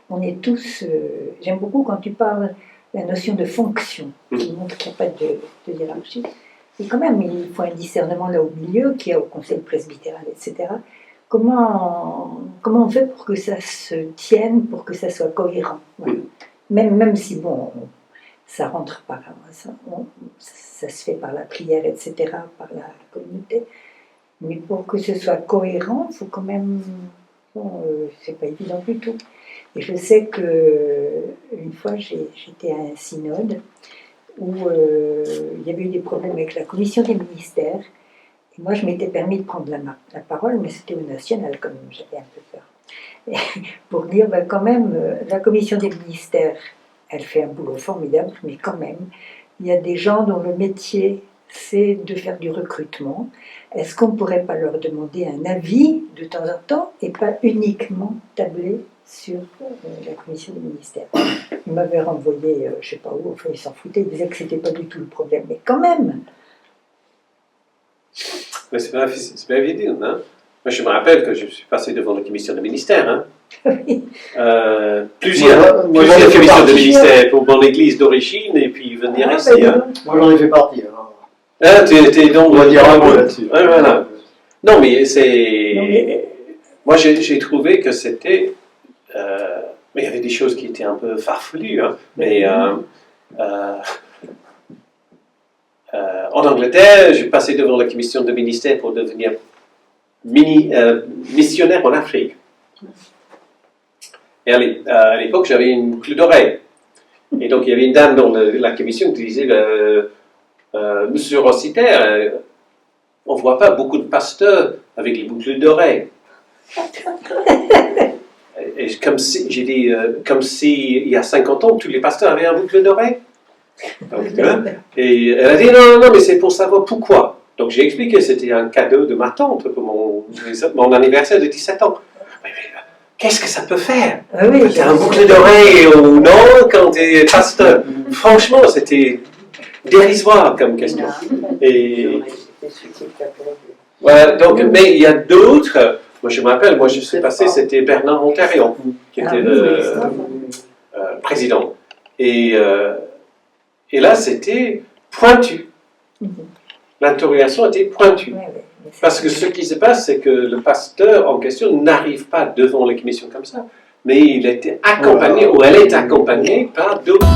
on est tous... J'aime beaucoup quand tu parles de la notion de fonction, qui montre qu'il n'y a pas de hiérarchie. Et quand même, il faut un discernement là au milieu, qu'il y a au conseil presbytéral, etc. Comment on fait pour que ça se tienne, pour que ça soit cohérent? Voilà. Même si, bon, ça rentre par... Ça se fait par la prière, etc., par la communauté. Mais pour que ce soit cohérent, il faut quand même... Bon, c'est pas évident du tout. Et je sais qu'une fois, j'étais à un synode où il y avait eu des problèmes avec la commission des ministères. Et moi, je m'étais permis de prendre la parole, mais c'était au national, comme j'avais un peu peur. Et pour dire, ben, quand même, la commission des ministères, elle fait un boulot formidable, mais quand même, il y a des gens dont le métier, c'est de faire du recrutement. Est-ce qu'on ne pourrait pas leur demander un avis de temps en temps et pas uniquement tabler sur la commission des ministères? Ils m'avaient renvoyé, je ne sais pas où, enfin ils s'en foutaient, ils disaient que ce n'était pas du tout le problème, mais quand même. Mais c'est pas évident. Hein? Moi, je me rappelle que je suis passé devant la commission de ministère. Hein? Plusieurs Moi, j'en ai fait commissions de partie. ministère pour mon église d'origine et puis venir ici. Hein? Moi j'en ai fait partie. Alors. Ah, tu étais donc... On va dire un mot là-dessus. Ouais, voilà. Non, mais c'est... Non, mais- Moi, j'ai trouvé que c'était... mais il y avait des choses qui étaient un peu farfelues. Hein? Mais en Angleterre, j'ai passé devant la commission de ministère pour devenir missionnaire en Afrique. Et à l'époque, j'avais une boucle d'oreille. Et donc, il y avait une dame dans la commission qui disait... Monsieur Rossiter, on ne voit pas beaucoup de pasteurs avec les boucles d'oreilles. Et comme si, j'ai dit, comme si il y a 50 ans, tous les pasteurs avaient un boucle d'oreille. Et elle a dit non, mais c'est pour savoir pourquoi. Donc j'ai expliqué, c'était un cadeau de ma tante pour mon anniversaire de 17 ans. Mais, qu'est-ce que ça peut faire? Ah oui, Tu as un boucle d'oreille ou non quand tu es pasteur? Franchement, c'était dérisoire comme question. Et voilà, donc, mais il y a d'autres. Moi, je me rappelle, je suis passé, c'était Bernard Ontario qui était le président. Et là, c'était pointu. L'interrogation était pointue. Parce que ce qui se passe, c'est que le pasteur en question n'arrive pas devant les commissions comme ça, mais il était accompagné, ou elle est accompagnée par d'autres.